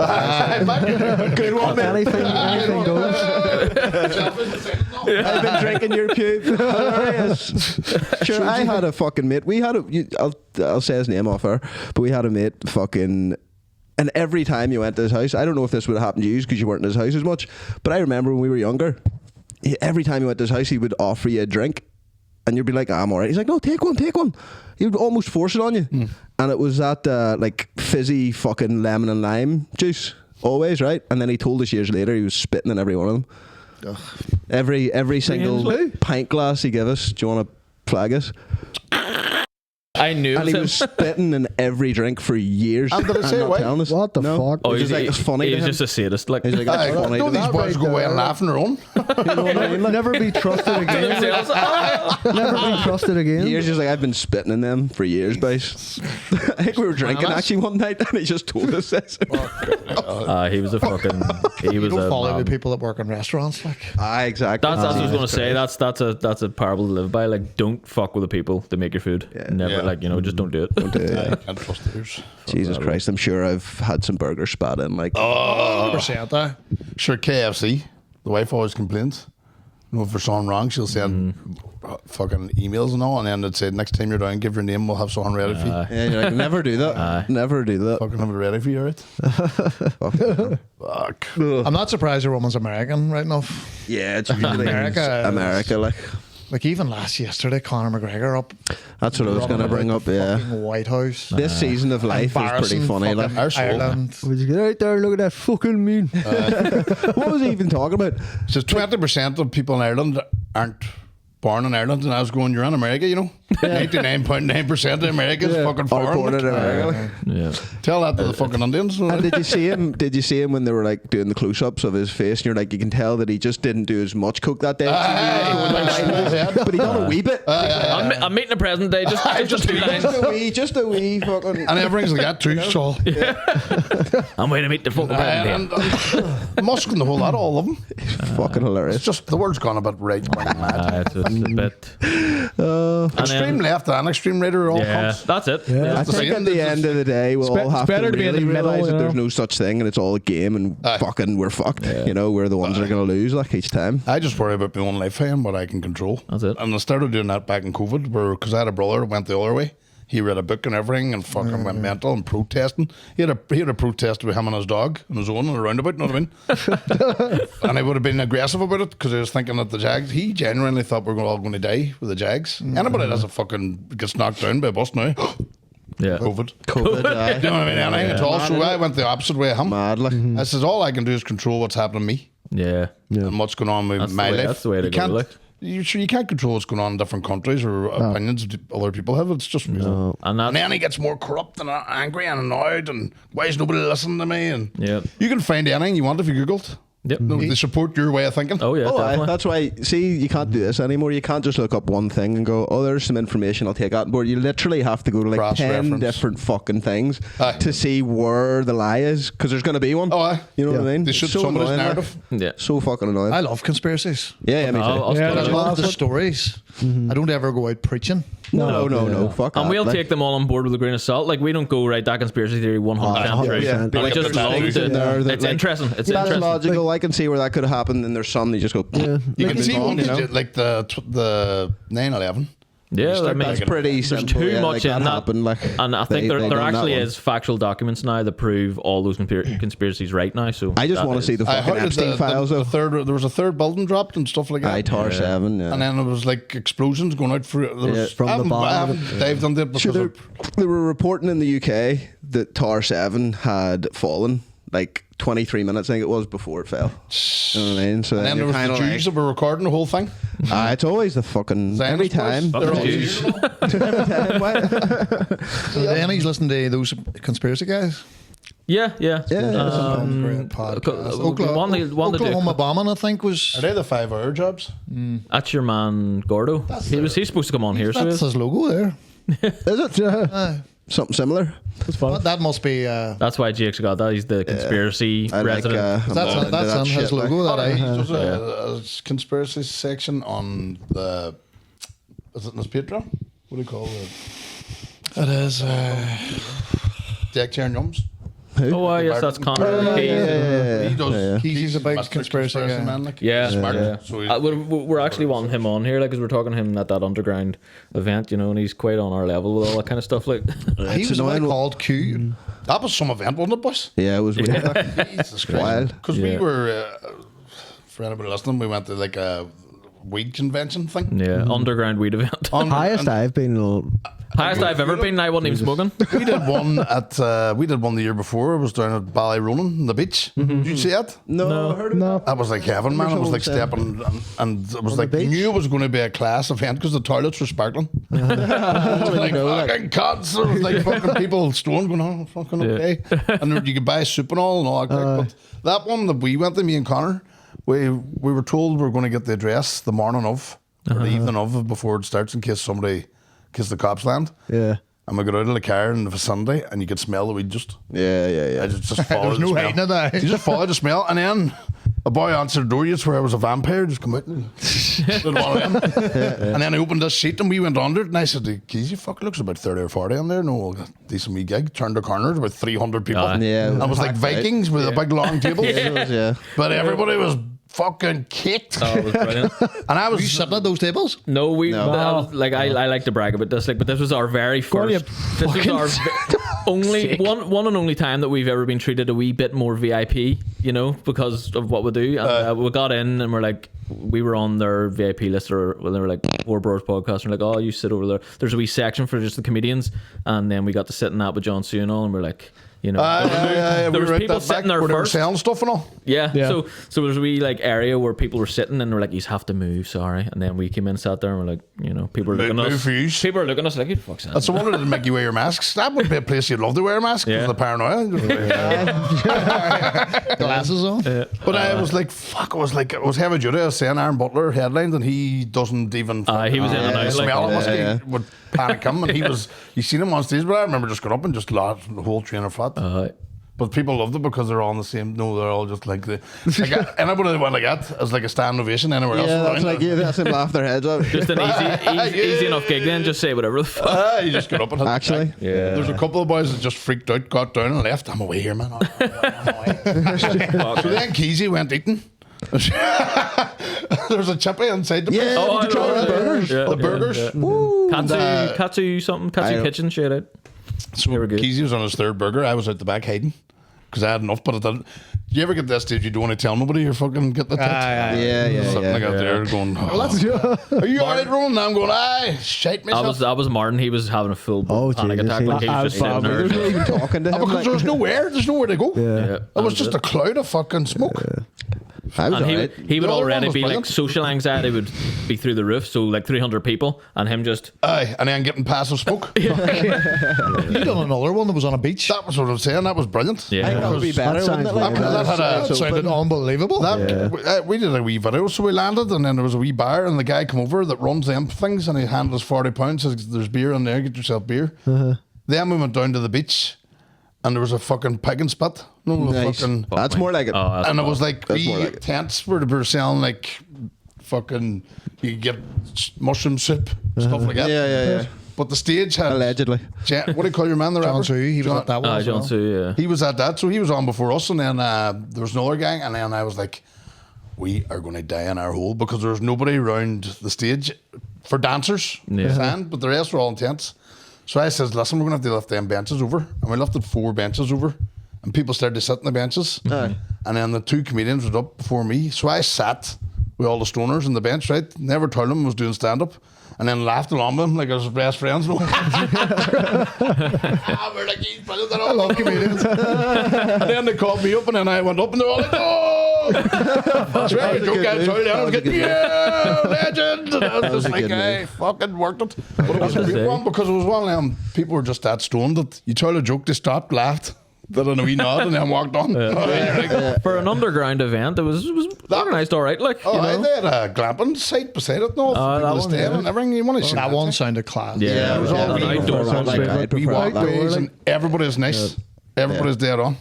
Good one, Anything goes. I've been drinking your pube. Hilarious. Sure, I had a fucking mate. We had I'll say his name off her, but we had a mate fucking. And every time you went to his house, I don't know if this would have happened to you because you weren't in his house as much, but I remember when we were younger, every time you went to his house, he would offer you a drink. And you'd be like, I'm alright. He's like, no, take one. He would almost force it on you. And it was that like fizzy fucking lemon and lime juice. Always, right? And then he told us years later he was spitting in every one of them. Every single pint glass he gave us. Do you want to flag us? I knew it And he him. was spitting in every drink for years. And did it say not why? telling us. What the No. fuck? It was just like, it's funny He to was him. just a sadist. Like, He's like, that's funny. Don't to these him. boys go away and laugh on their own? Never be trusted again. Never be trusted again. Years, just like, I've been spitting in them for years, boys. I think we were drinking actually one night and he just told us this. he was a fucking. He You was don't a. follow man. the people that work in restaurants, like. Exactly. That's what I was going to say. That's a parable to live by. Like, don't fuck with the people that make your food. Never, Yeah. like, just don't do it. Don't do it. Can't trust theirs. Jesus Christ, I'm sure I've had some burgers spat in. Like, 100% there. Sure, KFC. The wife always complains. You know, if there's something wrong, she'll send fucking emails and all, and then it'd say, next time you're down, give your name, we'll have something ready for you. yeah, you're like, never do that. Never do that. Fucking have it ready for you, right? Fuck. I'm not surprised your woman's American right enough. Yeah, it's usually America. like. Like even yesterday, Conor McGregor up. That's what I was going to bring up, the yeah. fucking White House. This season of life is pretty Embarrassing funny. Like, fucking Our soul. Ireland. Would you get out there and look at that fucking mean? what was he even talking about? So 20% of people in Ireland aren't born in Ireland, and I was going, you're in America, you know? 99.9% of America is fucking Are foreign. born in America. Yeah. Tell that to the fucking Indians. And did you see him? Did you see him when they were like doing the close-ups of his face? And you're like, you can tell that he just didn't do as much coke that day. But he done a wee bit. I'm meeting the president day. Just 2 lines. Just a wee fucking. And everything's like that too, so. I'm waiting to meet the fucking president. And Musk and the whole lot, all of them. Fucking hilarious. It's just, the world's gone a bit right wing mad. It's a bit. Extreme left and extreme right are all Yeah, cunts. that's it. I think at the end of the day, we'll all have better to to be in really the middle, realize you that there's know? no such thing, and it's all a game, and fucking we're fucked. You know, we're the ones that are going to lose like each time. I just worry about my own life and what I can control. That's it. And I started doing that back in COVID, because I had a brother who went the other way. He read a book and everything, and fucking went mental and protesting. He had a protest with him and his dog on his own and a roundabout. You know what I mean? And I would have been aggressive about it because I was thinking that the Jags. He genuinely thought we were all going to die with the Jags. Anybody that's a fucking gets knocked down by a bus now. Yeah. COVID. COVID, You know what I mean? Anything at all. So I went the opposite way of him. mad like. I says all I can do is control what's happening to me Yeah. and what's going on with That's my the way- life. that's the way to you go, can't, like. you can't control what's going on in different countries or opinions other people have. It's just And that's, and then he gets more corrupt and angry and annoyed and why is nobody listening to me? And yeah. you can find anything you want if you Googled. Yep. No, they support your way of thinking. Oh yeah, Oh, aye, definitely. that's why. See, you can't do this anymore. You can't just look up one thing and go, "Oh, there's some information I'll take out." But you literally have to go to like 10 Cross-reference. different fucking things Aye. to see where the lie is, because there's going to be one. Oh, aye. You know what I mean? They should So somebody's annoying, like. narrative. Yeah. So fucking annoying. I love conspiracies. Yeah, me too. I'll Yeah, But I still- love the stories. I don't ever go out preaching. No. Fuck And that, we'll like. take them all on board with a grain of salt. Like we don't go right that conspiracy theory 100% true. 100%. But we Like just the love values it. in there that, It's like, interesting. It's That's interesting. logical. I can see where that could have happened. And there's some you just go. Yeah. You Like, can see one you know? like the 9/11. Yeah, I mean, That's pretty there's simple. too yeah, much like, in that that. happened. Like, And I think they there done that actually one. is factual documents now that prove all those conspiracies right now. So I just that want to is- see the How fucking did Epstein files. the though. third? There was a third building dropped and stuff like that. Tar 7. Yeah. And then it was like explosions going out through. There was, from the I haven't bottom. dived into it because Sure, of, they were reporting in the UK that Tar 7 had fallen like 23 minutes, I think it was, before it fell. You know what I mean? So and then there was the Jews that were recording the whole thing. it's always the fucking every Zionist boys. time. They're all Jews. So the enemies listen to those conspiracy guys. Yeah. Great podcast. Oklahoma Oklahoma bombing, I think, was. Are they the 5-hour jobs? That's your man Gordo. He's supposed to come on here. So That's his logo there. Is it? Yeah. Something similar. It's fun. That must be. that's why Jake's got that. He's the conspiracy I like. resident. I'm That's all into that's that on his shit, like. logo. That There's a conspiracy section on the. Is it in his Patreon? What do you call it? it is. Deck Chair Yums. Oh, yes, that's Connor. He does. Yeah. He's a big Mr. conspiracy guy. man. Like, Yeah, he's smart. yeah. So he, We're actually wanting him on here, like, because we're talking to him at that underground event, you know, and he's quite on our level with all that kind of stuff. Like, He was annoying. called Q. that was some event, wasn't it, boys? Yeah, it was weird. Jesus Christ. Wild. Because we Yeah. were, for anybody listening, we went to like a weed convention thing. yeah, underground weed event. highest I've been. Highest I've ever been. And I wasn't even smoking. We did one the year before. It was down at Ballyronan on the beach. Did you see that? No, I heard of that. That was like heaven, man. It was like stepping, and it was like you knew it was going to be a class event because the toilets were sparkling. It was like fucking cats. There was like fucking people stoned going on, fucking okay. And there, you could buy soup and all that. But that one that we went to, me and Connor, we were told we were going to get the address the morning of, or the evening of, before it starts, in case the cops land. Yeah. And we got out of the car in the vicinity, and you could smell the weed just. Yeah. I just followed There's no the hiding smell. it, aye. You just followed the smell, and then a boy answered the door. You swear I was a vampire. Just come out and did one of them. And then I opened this seat, and we went under it. And I said, "The keys, you fuck, looks about 30 or 40 in there. No, decent wee gig." Turned the corner, about 300 people. Yeah, And it was like packed out. Vikings with a big long table. Yeah. But everybody was fucking kicked. Oh, it was brilliant. And I Were you was sitting at those tables? No, No. I like to brag about this, like, but this was our very Gordon, first. This was our only one and only time that we've ever been treated a wee bit more VIP, you know, because of what we do. And we got in and we're like, we were on their VIP list, or when they were like Brors podcast, and we're like, oh, you sit over there. There's a wee section for just the comedians, and then we got to sit in that with John Sue and all, and we're like, You know, we there was were at people that sitting back there where they were first. selling stuff and all. Yeah. Yeah. So there's a wee like area where people were sitting and they were like, "You have to move, sorry." And then we came in, sat there, and we're like, you know, people are looking at Move us. for yous. People are looking at us like, "Who the fuck's that?" That's the one that didn't make you wear your masks. That would be a place you'd love to wear a mask. Yeah. The paranoia. Glasses on. But I was like, fuck. I was heavy duty. I was saying Aaron Butler headlines, and he doesn't even. He was in and out. Smell Like, it. Would panic him, and you seen him on stage. But I remember just got up and just laughed the whole train of flat. But people loved it because they're all on the same. No, they're all just like anybody that went like that is like a stand ovation anywhere else. Yeah, that's around. like that's them laugh their heads off. just an easy enough gig. Then just say whatever the fuck. You just got up and had Actually, There's a couple of boys that just freaked out, got down and left. I'm away here, man. I'm away. So then Keezy went eating. There's a chippy inside the place. yeah, did you try the burgers? The burgers. Katsu something. Katsu Kitchen. Shit out. So They were good. Keezy was on his third burger. I was out the back hiding because I had enough, but I didn't. Do you ever get to that stage you don't want to tell nobody you're fucking getting the tits? Yeah, Something like out there going, are you alright, Roland? I'm going, aye, shite myself. I was Martin. He was having a full panic Jesus, attack. Like he I was was just sitting there. There's no even talking to him. Because like- there's nowhere to go. Yeah. It was just a cloud of fucking smoke. I was And alright. he would The other already one was be like brilliant. social anxiety would be through the roof. So like 300 people, and him just Aye, and then getting passive smoke. You done another one that was on a beach. That was what I'm saying. That was brilliant. I think that would be better, That wouldn't it? sounds Like, like- That had a- That sounded unbelievable. We did a wee video, so we landed, and then there was a wee bar, and the guy come over that runs them things, and he handed us £40, says, "There's beer in there, get yourself beer." Then we went down to the beach, and there was a fucking pig and spit. No, nice. fucking, That's more like it. and it was like That's wee more like it. tents where they were selling like fucking, you could get mushroom soup, stuff like that. Yeah. But the stage had Allegedly. What do you call your man? The John rapper? Sue, he was at that one. as John well. Sue. Yeah. He was at that, so he was on before us, and then there was another gang, and then I was like, we are going to die in our hole because there was nobody around the stage for dancers, but the rest were all in tents. So I says, listen, we're going to have to lift them benches over, and we lifted 4 benches over, and people started to sit on the benches, and then the 2 comedians were up before me, so I sat with all the stoners on the bench, right? Never told them I was doing stand-up. And then laughed along with him like I was his best friends. We're like, he's brilliant. I love comedians. And then they called me up, and then I went up, and they were all like, "Oh, that's right." Joe Gantoli, I was getting, "Yeah, legend." And I was just like, "I fucking worked it." But it was a great one because it was one of them people were just that stoned that you tell a joke, they stopped, laughed, did a wee nod, and then walked on. For an underground event, it was organised all right. Like, you know. They had a glamping site beside it. No, that people one, staying yeah. and everything. You want to see That one sounded class. Yeah, it was all an wee- outdoor one. Like, I'd We prefer walked that. ways, and everybody's nice. Everybody's dead on.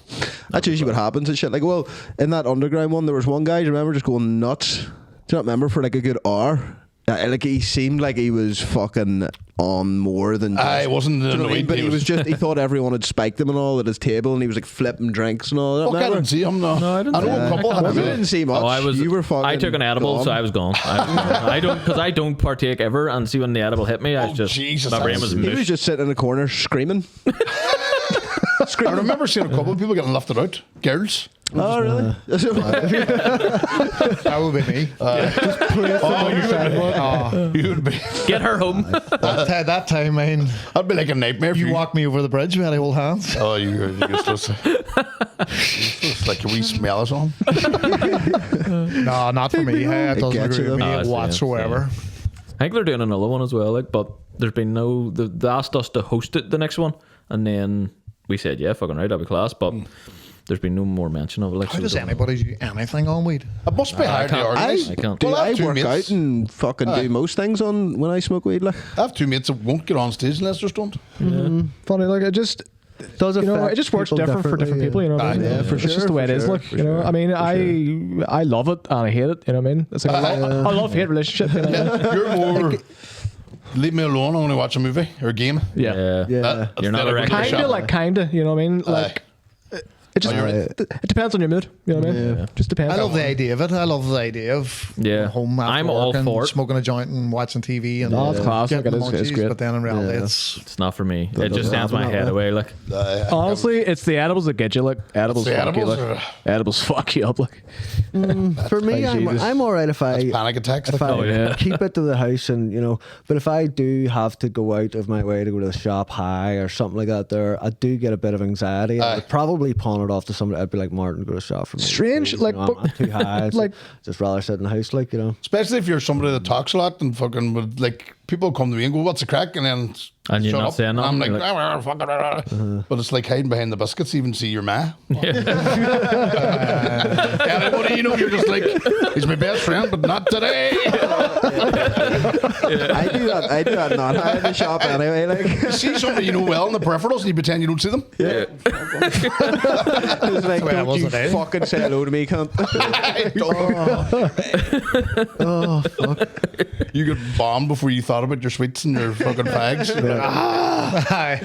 That's usually what happens and shit. Like, well, in that underground one, there was one guy, do you remember, just going nuts? Do you not remember for like a good hour? Like, he seemed like he was fucking on more than just, I wasn't do you know what I mean? annoyed, But he he was- was just, he thought everyone had spiked him and all at his table, and he was like flipping drinks and all that. Fuck, I remember? didn't see him. No, I didn't I know see a couple. Well, had you a- didn't see much. Oh, I was. You were fucking. I took an edible, gone. so I was gone. I don't, because I don't partake ever. And see, when the edible hit me, I Oh, just Jesus, my brain that's- was He was mush. just sitting in a corner screaming. I remember seeing a couple of people getting lifted out. Girls. Oh, really? That would be me. You would be. Get her home. That time, man, That'd be like a nightmare. For you walked me over the bridge. We had to hold hands. Oh, you're useless. Useless, like a wee smell or something. No, not for me. Hey, it doesn't gets agree you with though. me Oh, I see, whatsoever. I think they're doing another one as well. Like, but there's been no. They asked us to host it, the next one, and then we said, "Yeah, fucking right, that'd be class." But there's been no more mention of it. Like, How so does don't- anybody do anything on weed? It must be hard to can't- organise. I can't. Do Well, I I have two work mates. out and fucking do most things on when I smoke weed? Like, I have 2 mates that won't get on stage unless they're stoned. Funny, like it just Does you know, affect it just works people different for different people. You know, what I mean? yeah, for it's just sure, the way for it is. sure, Like, for you know, sure, I mean, for I love it and I hate it. You know what I mean? It's like I love hate relationship. You know? You're more. Leave me alone. I want to watch a movie or a game. Yeah. Yeah. Yeah. That's You're not the a other regular shot. Kinda like kinda. You know what I mean? Like It just it depends on your mood. You know what I mean? Yeah. Just depends. I love the idea of it. I love the idea of Yeah. home after I'm work all and for it. smoking a joint and watching TV and No, it's class. Like, getting it is munchies, great. but then in reality it's It's not for me. It just sends my head away. Like, Honestly, it's the edibles that get you. Like edibles, The fuck you. edibles Like, are- edibles fuck you up. Like For me, Like Jesus. I'm all right if I Panic attacks. if Like, I Oh, yeah. keep it to the house, and but if I do have to go out of my way to go to the shop high or something like that, I do get a bit of anxiety. I would probably pawn it off to somebody. I'd be like, Martin, go to the shop for me. Strange, please. like, I'm too high. like- Just rather sit in the house, like. especially if you're somebody that talks a lot and fucking would, like, people come to me and go, "What's the crack?" And then And you're shut not up. saying And I'm nothing, like, you're "Ah, fuck it." But it's like hiding behind the biscuits, even see your ma. Everybody, you're just like, he's my best friend, but not today. I do that not high in the shop anyway. Like, You see somebody you know well in the peripherals and you pretend you don't see them. yeah. it's like, way I don't was you today. fucking say hello to me, cunt. Oh fuck! You get bombed before you thought about your sweets and your fucking fags. You're like, Aye.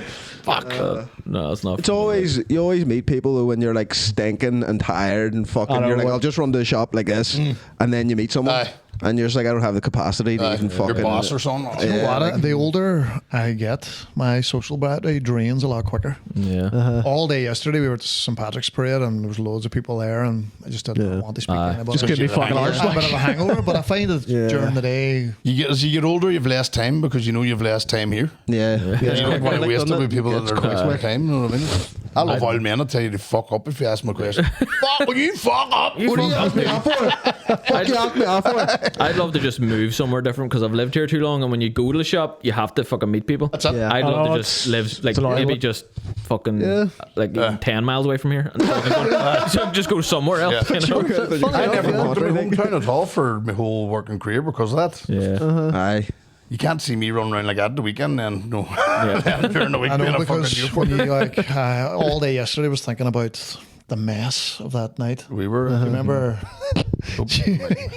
No, it's not. It's always you always meet people though when you're like stinking and tired and fucking. I know, You're like, what- I'll just run to the shop like this, and then you meet someone, Aye. and you're just like, I don't have the capacity to even fucking. your boss or something. You know what? The older I get, my social battery drains a lot quicker. Yeah. All day yesterday, we were at St. Patrick's Parade and there was loads of people there, and I just didn't want to speak to anybody. Just give me fucking I arse. had a bit of a hangover, but I find that during the day, As you get older, you've less time because you know you've less time here. Yeah, You don't want to Like, waste it doesn't with people that It's are quick. wasting their time. You know what I mean? I love old men. I tell you to fuck up if you ask me a question. Fuck, will you fuck up? What do you ask me up for? Fuck you, ask me off for it. I'd love to just move somewhere different because I've lived here too long, and when you go to the shop, you have to fucking meet people. That's it. Yeah. I'd love Oh, to just it's- live like it's annoying. maybe just fucking Yeah. 10 miles away from here. And so just go somewhere else. Yeah. You know? I never yeah. moved to my hometown at all for my whole working career because of that. Yeah. Aye. You can't see me running around like that the weekend and no. Yeah. Then during the week I being know a fucking because youth. when you all day yesterday was thinking about the mess of that night. We were. Do you remember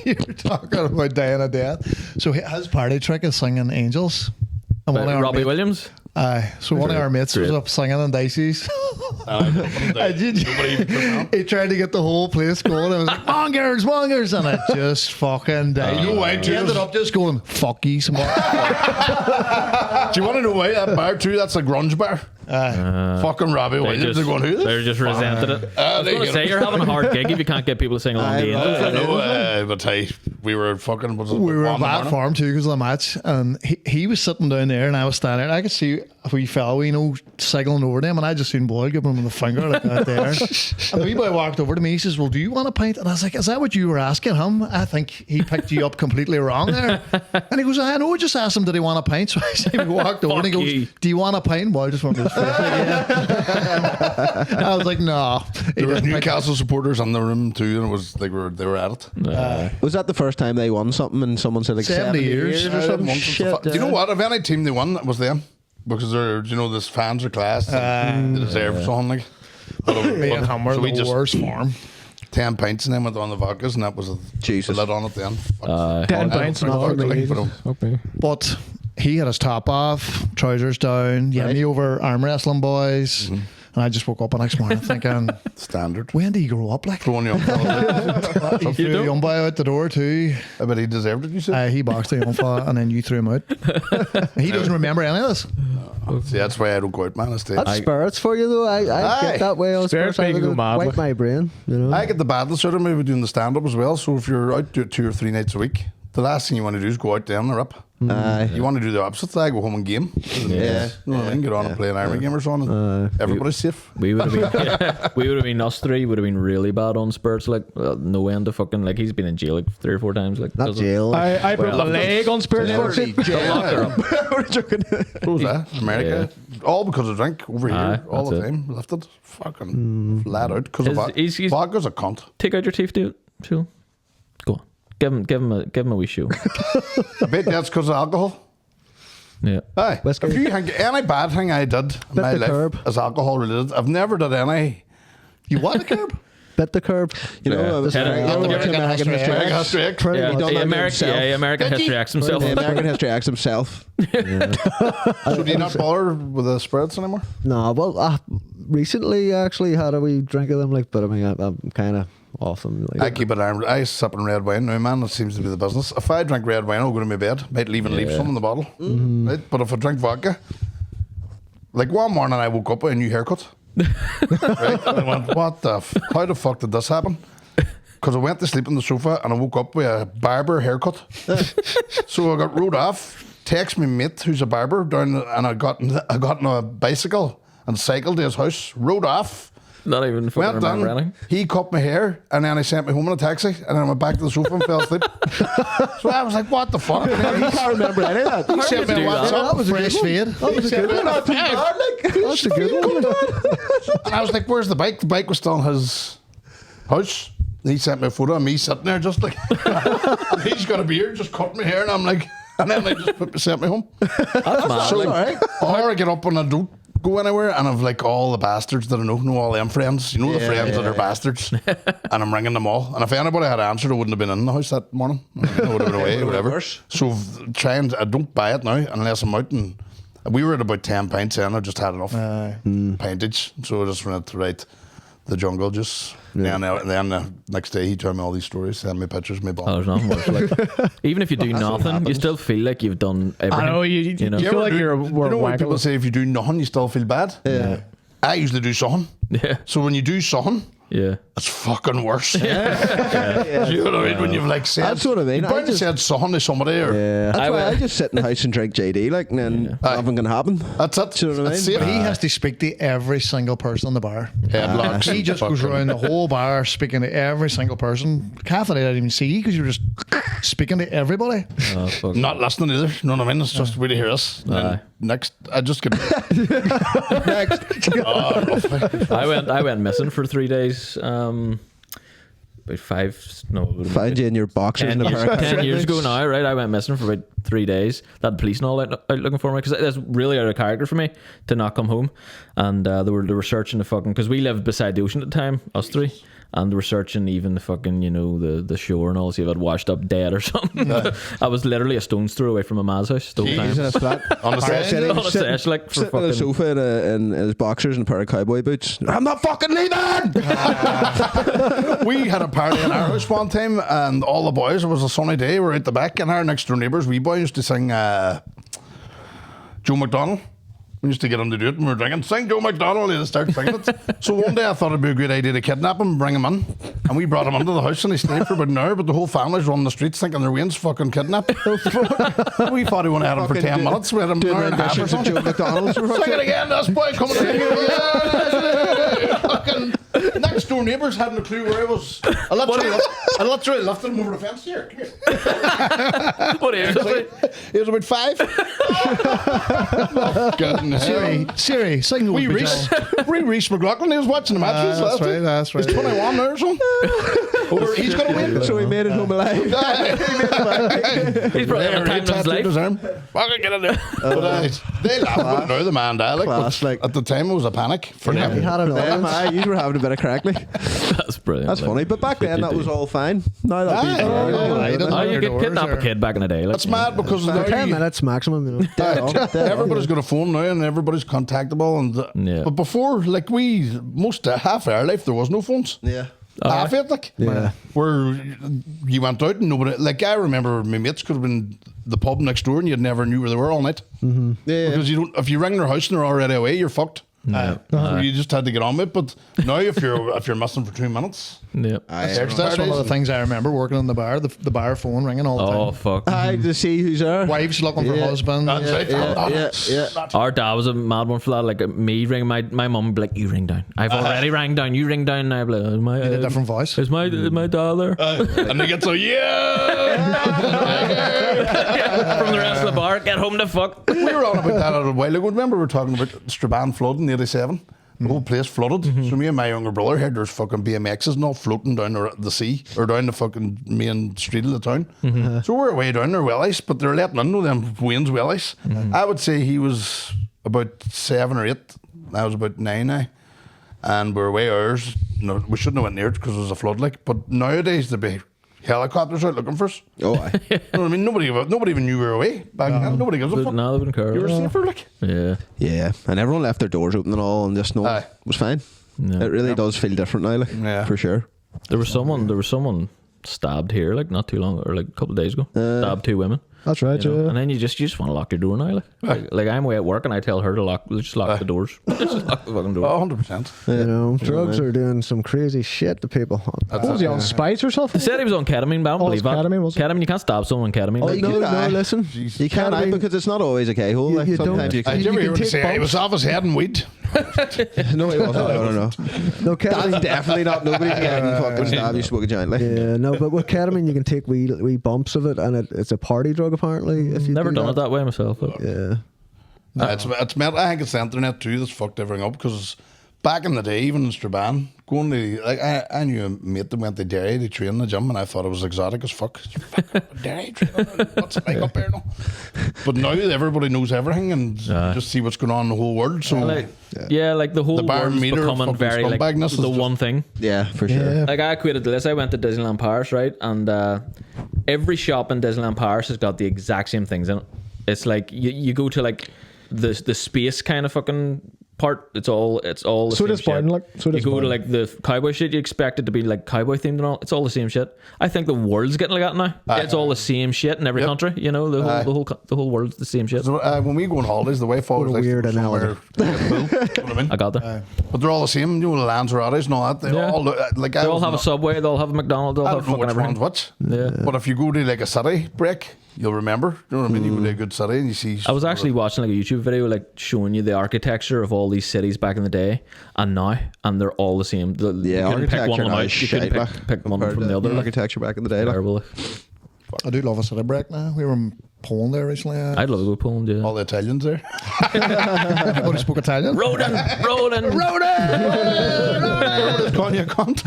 you were talking about dying of death? So his party trick is singing Angels. And one of our Robbie mates, Williams. so one of our mates was Great. up singing in Dicey's. Nobody even took me. He tried to get the whole place going. I was like, mongers, and it just fucking died. You know why, He too? ended up just going, fuck you, some more. Do you want to know why that bar too? That's a grunge bar. Fucking Robbie They Williams. just, They're going, who this? they're just resented it. I was they going to get say, it. you're having a hard gig if you can't get people to sing along to Angels. I know, but hey, we were fucking. Was it We were 1 in the bad morning? for him too because of the match, and he was sitting down there, and I was standing there. I could see a wee fella, signaling over to him, and I just seen Boyle giving him the finger like that there. And the wee boy walked over to me. He says, "Well, do you want a pint?" And I was like, "Is that what you were asking him?" I think he picked you up completely wrong there. And he goes, "I know. I just asked him, did he want a pint?" So I said, we walked over, and he Fuck goes, you. "Do you want a pint?" Boyle just went to his face again. I was like, "No." There was Newcastle supporters in the room too, and it was like they were at it. Was that the first time they won something and someone said like 70 years. or some Once shit? it's do you know what? If any team they won, it was them because they're this fans are class. And they deserve something like. Me and him were So we the just- worst form. 10 pints and then went on the vodkas, and that was Jesus. the lid on at the end. 10 pints and all for me. But, Fuck me. But he had his top off, trousers down, me over arm wrestling boys. And I just woke up the next morning thinking, standard. when did he grow up like? Throwing you up. He threw a young boy out the door too. I bet he deserved it, you said? He boxed a young fella and then you threw him out. He doesn't remember any of this. See, that's why I don't go out, man. I stay. That's spirits for you, though. I Aye. get that way on Spirits spirits. I make you go would mad, wipe like. my brain. I get the battle sort of maybe doing the stand up as well. So if you're out 2 or 3 nights a week, the last thing you want to do is go out there and they're up. Aye. You want to do the opposite. I go home and game. Yeah. You know what I mean? Get on and play an army game or something. and everybody's safe. We would have been, we would have been us three. Would have been really bad on Spurs. Like no end of fucking like he's been in jail like 3 or 4 times. Like Not because of- jail. I broke my leg on Spurs. What was that? America? All because of drink over Aye, here all the that's it. time. Lifted. Fucking flat out. Because of He's- vodka's a cunt. Take out your teeth, dude. Sure. Go on. Give him a wee shoe. I bet that's because of alcohol. Yeah. Aye. Whiskey. If you think any bad thing I did in my the life curb. is alcohol related, I've never did any. You want a curb? Bit the curb. You know, Yeah. American History History X. X. History X. Pretty Yeah, He done that to American, himself. American History X himself. The American History X himself. So do you not bother with the spirits anymore? No, well, recently actually had a wee drink of them, like, but I mean, I'm kind of off them. I Like, keep it iron. I sip on red wine now, man. It seems to be the business. If I drink red wine, I'll go to my bed. Might leave some in the bottle. Right? But if I drink vodka, like one morning I woke up with a new haircut. Right? And I went, what the how the fuck did this happen? Because I went to sleep on the sofa and I woke up with a barber haircut. So I got rode off, text my mate who's a barber down, and I got on a bicycle and cycled to his house, rode off. Not even fucking Went remember down, anything. he cut my hair, and then he sent me home in a taxi, and then I went back to the sofa and fell asleep. So I was like, what the fuck? I can't remember any of that. He sent me a do that? WhatsApp. That was a fresh fade. that was a good one. Not too bad, like. That's a good one. And I was like, where's the bike? The bike was still in his house. And he sent me a photo of me sitting there just like, and he's got a beard, just cut my hair, and I'm like, and then they just sent me home. That's mad. So, like, or I get up and I don't go anywhere, and I've like all the bastards that I know all them friends, the friends that are bastards, and I'm ringing them all. And if anybody had answered, I wouldn't have been in the house that morning. I would have been away or whatever. Worse. So I don't buy it now unless I'm out, and we were at about 10 pints in. I just had enough pintage, so I just went to write the jungle juice. And then the next day he told me all these stories, sent me pictures, me oh, there's nothing worse. Like, even if you do nothing, you still feel like you've done everything. I know you know? feel like you're you know when people say if you do nothing you still feel bad? Yeah. I usually do something. Yeah. So when you do something, Yeah. it's fucking worse. Do you know what I mean? When you've like said, That's what I mean. You've I probably just- said something to somebody, or That's I why will- I just sit in the house and drink JD, like, and then nothing can happen. that's it. Do you know what I That's mean? it. But he has to speak to every single person in the bar. Headlocks. He just goes around the whole bar speaking to every single person. Catherine, I didn't even see you because you were just speaking to everybody. Oh, fuck. Not listening either. You know what I mean? It's just way to hear us. And then next, I just get. Oh, roughly. I went missing for 3 days. About Find you in your boxers in the park. 10 years ago now, right? I went missing for about 3 days. They had police and all out looking for me because that's really out of character for me to not come home. And they were searching the fucking, because we lived beside the ocean at the time, us three. And they were searching even the fucking, you know, the shore and all, see if I'd washed up dead or something. I was literally a stone's throw away from my ma's house the whole time. He's in a flat. On the set. On a sesh, like, for Sitting on a fucking... sofa in his boxers and a pair of cowboy boots. I'm not fucking leaving! We had a party in our house one time, and all the boys, it was a sunny day, we were out the back, and our next door neighbours, wee boy, used to sing Joe McDonald. We used to get him to do it when we were drinking. Sing Joe McDonald, he'd start singing it. So one day I thought it'd be a good idea to kidnap him and bring him in. And we brought him into the house and he stayed for about an hour, but the whole family's running the streets thinking their Wayne's fucking kidnapped. We thought he would have had him for 10 minutes. We had him an hour and a half or something. Joe McDonald's. Sing it again, this boy coming in here. Yeah, fucking next door neighbours hadn't a clue where I was. I literally lifted him over the fence. Here, come here. What is it? He was about 5. Goodness. Siri, sing the Reese McLaughlin, he was watching the matches last week. That's right. He's 21 now or something. He's got to win. So he made it home alive. He's probably having a time of his life. Fucking get in there. But they laugh about it now, the man died. Class, like. At the time, it was a panic for He them. had an Damn, audience. you were having a bit of crack, like. That's brilliant. That's like, funny. But back then, that was all fine. Now Aye. that'd be Oh, you Your could doors kidnap are- a kid back in the day. Like, That's mad because now 10 minutes maximum, you know. everybody's got a phone now and everybody's contactable. Yeah. But before, like half our life, there was no phones. Yeah. Half it, like. Yeah. Where you went out and nobody, like I remember my mates could have been the pub next door and you never knew where they were all night. Yeah. Because you don't, if you ring their house and they're already away, you're fucked. So you just had to get on with it. But now if you're missing for 2 minutes, yeah. text That's one of the days. things I remember working in the bar. The bar phone ringing all the Oh, time. fuck. Hi, to see who's there. Wives looking for husbands. That's right. Yeah. Our dad was a mad one for that. Like me ringing my mum would be like, "You ring down. I've already rang down. You ring down." And I'd be like, "Is In a different voice. Is my dad there?" And they get so, From the rest of the bar, get home to fuck. We were on about that a while ago. Remember we were talking about Strabane flood in '87? The whole place flooded. So me and my younger brother heard there's fucking BMXs and all floating down the sea or down the fucking main street of the town. So we're way down there, well ice, but they're letting in them Wayne's well ice. I would say he was about 7 or 8. I was about 9 now. And we're way ours. No, we shouldn't have went near it because it was a flood like. But nowadays they'd be helicopters out looking for us. Oh, aye. You know what I mean? Nobody even knew we were away back then. Nobody gives a fuck. No, they wouldn't care. You were safer, like. Yeah. Yeah, and everyone left their doors open and all, and just no one Aye. was fine. Yeah. It really does feel different now, like, Yeah. for sure. There was someone stabbed here like not too long or like a couple of days ago. Stabbed 2 women. That's right, You know? yeah. And then you just want to lock your door now. Like I'm away at work and I tell her to lock the doors. Just lock the fucking door. Oh, 100%. You know, drugs are doing some crazy shit to people. What was he on spice or something? They said he was on ketamine, but I don't Oh, believe it's that. ketamine, was it? Ketamine, you can't stop someone on ketamine. Oh, Like, no, listen. You can't, Ketamine- because it's not always a K-hole. You- Like, you don't- sometimes you Did can. you ever hear can him take say he bumps. was off his head and weed? No, it wasn't. No. No, That's ketamine. definitely not. Nobody's getting fucking stabbed. You smoke a giant, like. Yeah, no, but with ketamine, you can take wee bumps of it, and it's a party drug apparently. If you never do done it that way myself. But Yeah. It's meant. I think it's the internet too that's fucked everything up because back in the day, even in Strabane, going to like I knew a mate that went to Derry to train in the gym, and I thought it was exotic as fuck. Derry training, what's it like up there now? But now everybody knows everything and just see what's going on in the whole world. So like the whole The bar world's meter of becoming fucking very like scumbagness is the just- one thing. Yeah, for sure. Yeah. Like I equated to this. I went to Disneyland Paris, right? And every shop in Disneyland Paris has got the exact same things in it. It's like you go to like the space kind of fucking part. It's all the So same disappointing, shit. like, so you go to disappointing. like the cowboy shit. You expect it to be like cowboy themed and all. It's all the same shit. I think the world's getting like that now. It's all the same shit in every Yep. country. You know, the whole world's the same shit. So, when we go on holidays, the way forward What a is weird like somewhere like a pool, you know what I mean? I got there. But they're all the same, you know, the Lanzarates and all that. They Yeah. all look like They all have a Subway. They all have a McDonald's. They all I have don't know fucking which everything. one's which. Yeah. But if you go to like a city break, you'll remember. You know what I mean? You go to a good city and you see. I was actually watching like a YouTube video like showing you the architecture of all these cities back in the day and now, and they're all the same. Yeah, you couldn't pick one architecture of them now out. is You couldn't shite, like, pick one compared from to the other. architecture back in the day. Like. Terrible. I do love a city break now. We were in Poland there recently. I'd love to go to Poland. Yeah. all the Italians there. Everybody spoke Italian. Rodan. Calling you a cunt.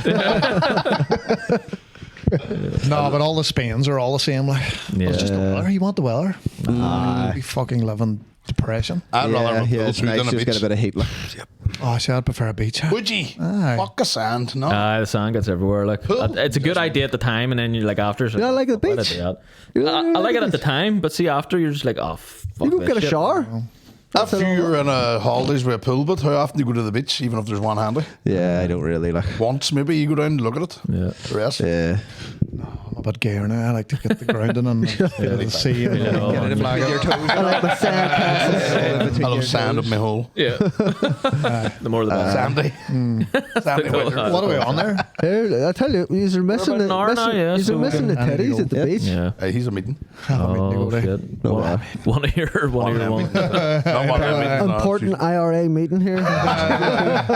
No, but all the Spains are all the same. Like, Yeah. it's just the weather. You want the weather? We fucking live in depression. I'd rather have a pool it's food nice than a just get beach. a bit of heat. Like. Oh, see, I'd prefer a beach. Would you? Aye. Fuck a sand, no. The sand gets everywhere. Like it's a good idea at the time, and then you're like after. You don't like the "Why did I beach? do that?" You I don't like like it the at the time, but see after you're just like, oh, fuck You don't this get a shit. shower. After you're in a holidays with a pool, but how often do you go to the beach, even if there's one handy? Yeah, I don't really like. Once, maybe you go down and look at it. Yeah. The rest. Yeah. I'm a bit gayer now. I like to get the grounding and the sea and Yeah. get it in flag up. I like the sand castles. I love sand up my hole. Yeah. The more the better. Sandy. Sandy weather. What are we on there? Here, I tell you, you're missing about an hour now, yeah, you're so we missing the can- titties at the beach. Yeah. He's a meeting. Oh shit. One of your one. Not one of them. Important IRA meeting here.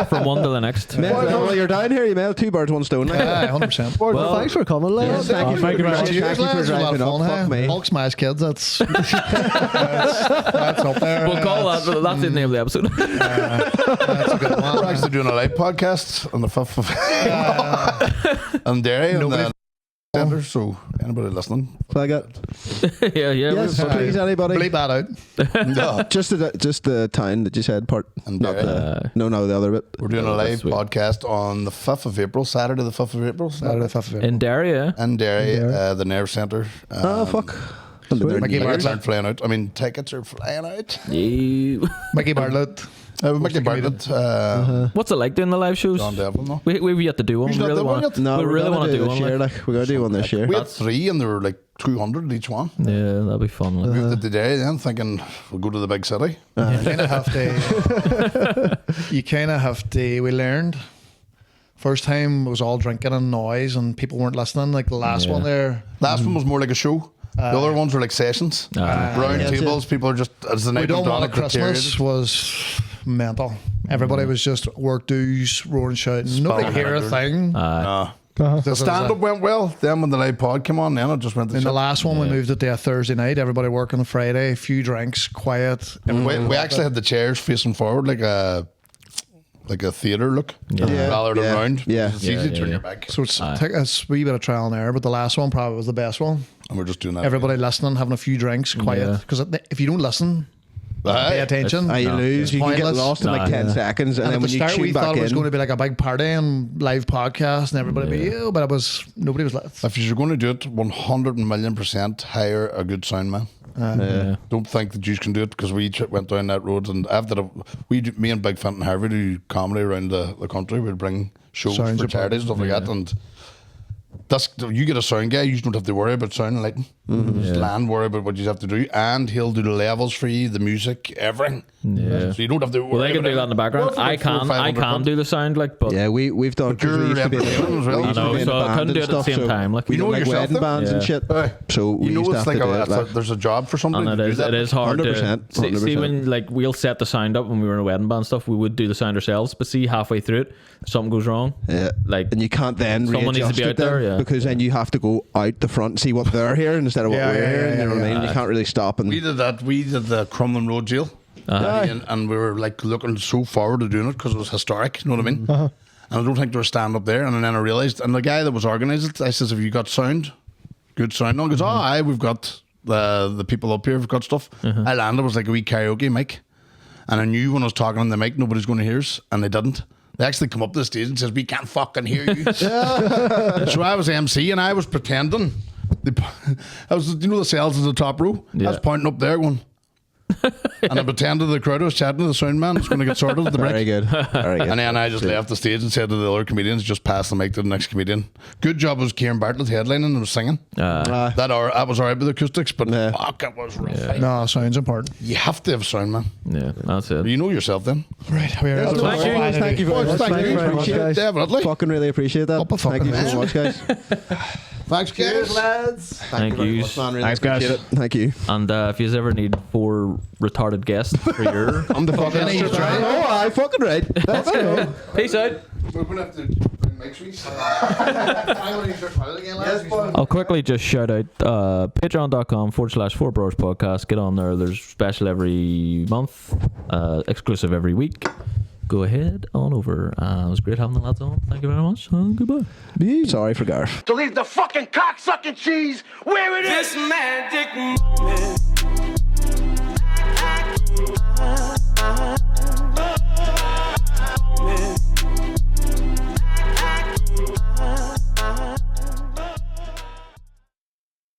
From one to the next. Well, you're down here. You mail 2 birds, 1 stone. Like. Aye, 100%. Well, thanks for coming, lads. Thank you thank you very much. Cheers, Thank you for lads. A lot of driving fun, up. Fuck hey? me. Hulk smash kids. That's up there. We'll call that. That's the name of the episode. That's a good We're one. actually doing a live podcast on the 5th of and Derry and the centre. So anybody listening, Flag it. yeah. Yes, please, anybody. Bleep that out. no, Just the town that you said part. And Not the, no, the other bit. we're doing a live sweet. podcast on the 5th of April, Saturday the 5th of April, Saturday, 5th of April. In Derry, yeah. and Derry, the Nerve Centre. Oh, fuck. Mickey Tickets Bartlett. aren't flying out. I mean, tickets are flying out. Yeah. Mickey Bartlett. Mickey Bartlett, What's it like doing the live shows? John Devlin, no? We've yet to do one. You've We not really done one want. yet? No, we we're really gonna want to do this one. year. Like. Like, we're gonna do one this year. We had 3 and they were like 200 each one. Yeah, that'd be fun. Like. Moved it today then thinking we'll go to the big city. You kind of have to. You kind of have to. We learned. First time it was all drinking and noise and people weren't listening. Like the last one there. Last one was more like a show. The other ones were like sessions. Round Yeah, tables, people are just, as the We night done went on, one at it Christmas deteriorated. was mental. Everybody was just work dues, roaring, shouting. Nobody hear a thing. The stand-up went well. Then when the live pod came on, then it just went to In the shit. last one, we moved it to a Thursday night. Everybody working on Friday, a few drinks, quiet. We actually had the chairs facing forward like a theatre look rather than round. Yeah. It's easy to turn your back. So it's take a wee bit of trial and error, but the last one probably was the best one. And we're just doing that. Everybody listening, having a few drinks, quiet. Yeah. Because if you don't listen, pay attention. You lose. It's You can get pointless. lost in like 10 seconds, and And then at the when you start, we tune thought back it was going to in. be like a big party and live podcast, and everybody would be, ew, but nobody was like, If you're going to do it, 100,000,000% hire a good sound man. Don't think that you can do it, because we went down that road, and after me and Big Fenton Harvey do comedy around the country. We'd bring shows Sounds for charities and stuff like that, and you get a sound guy, you don't have to worry about sound and lighting. Just land, worry about what you have to do, and he'll do the levels for you, the music, everything. Yeah. So you don't have to worry. Well, they can about do that in the background. Well, for I like 400 or can 500 do the sound, like, but Yeah, we've done. But you're 'cause we used to be in representing as well. we used to I know, be in so a I band couldn't and do it at the stuff, same so time, like- we You know done, like yourself, wedding though? bands and Yeah. shit. Aye. So we You know used to it's have like to do it, there's a job for somebody and to do that. it is hard 100%, to see 100%. when like we'll set the sound up when we were in a wedding band stuff. We would do the sound ourselves, but see halfway through it, something goes wrong. Yeah, Like, and you can't then someone needs to readjust be it out there, then, yeah. because then you have to go out the front and see what they're hearing instead of what Yeah, we're yeah, hearing. yeah, You know what I yeah. mean? You can't really stop and. We did that. We did the Crumlin Road Jail. And we were like looking so forward to doing it because it was historic. You know what I mean? And I don't think there was stand up there. And then I realised, and the guy that was organising it, I says, "Have you got sound? Good sound?" And he goes, "Oh, aye, we've got the people up here. We've got stuff." I landed, it was like a wee karaoke mic, and I knew when I was talking on the mic, nobody's going to hear us, and they didn't. They actually come up to the stage and says, "We can't fucking hear you." So I was MC and I was pretending. I was, you know, the cells in the top row. I was pointing up there going. And I pretended the crowd, I was chatting to the sound man. It's going to get sorted at the break. Very good. Very good. And then I just left the stage and said to the other comedians, just pass the mic to the next comedian. Good job was Kieran Bartlett headlining and was singing. That was alright with the acoustics, but fuck, it was rough. no, sound's important. You have to have sound, man. Yeah, that's it. You know yourself then. Right, we are. Thank you very much. Thank Thank you you very very much, much. definitely. Fucking really appreciate that. Up a Thank you fucking so much, guys. Thanks, guys. lads. Thank you. Really Thanks, guys. appreciate it. Thank you. And if you ever need 4 retarded guests for your I'm the fucking he's right. Oh, I fucking right. Let's go. peace out. We're going to have to bring mics. I'll quickly just shout out patreon.com/4Brors podcast. Get on there. There's special every month, exclusive every week. Go ahead on over. It was great having the lads on. Thank you very much. Goodbye. Sorry for Garth. To leave the fucking cocksucking cheese where it is. This magic moment.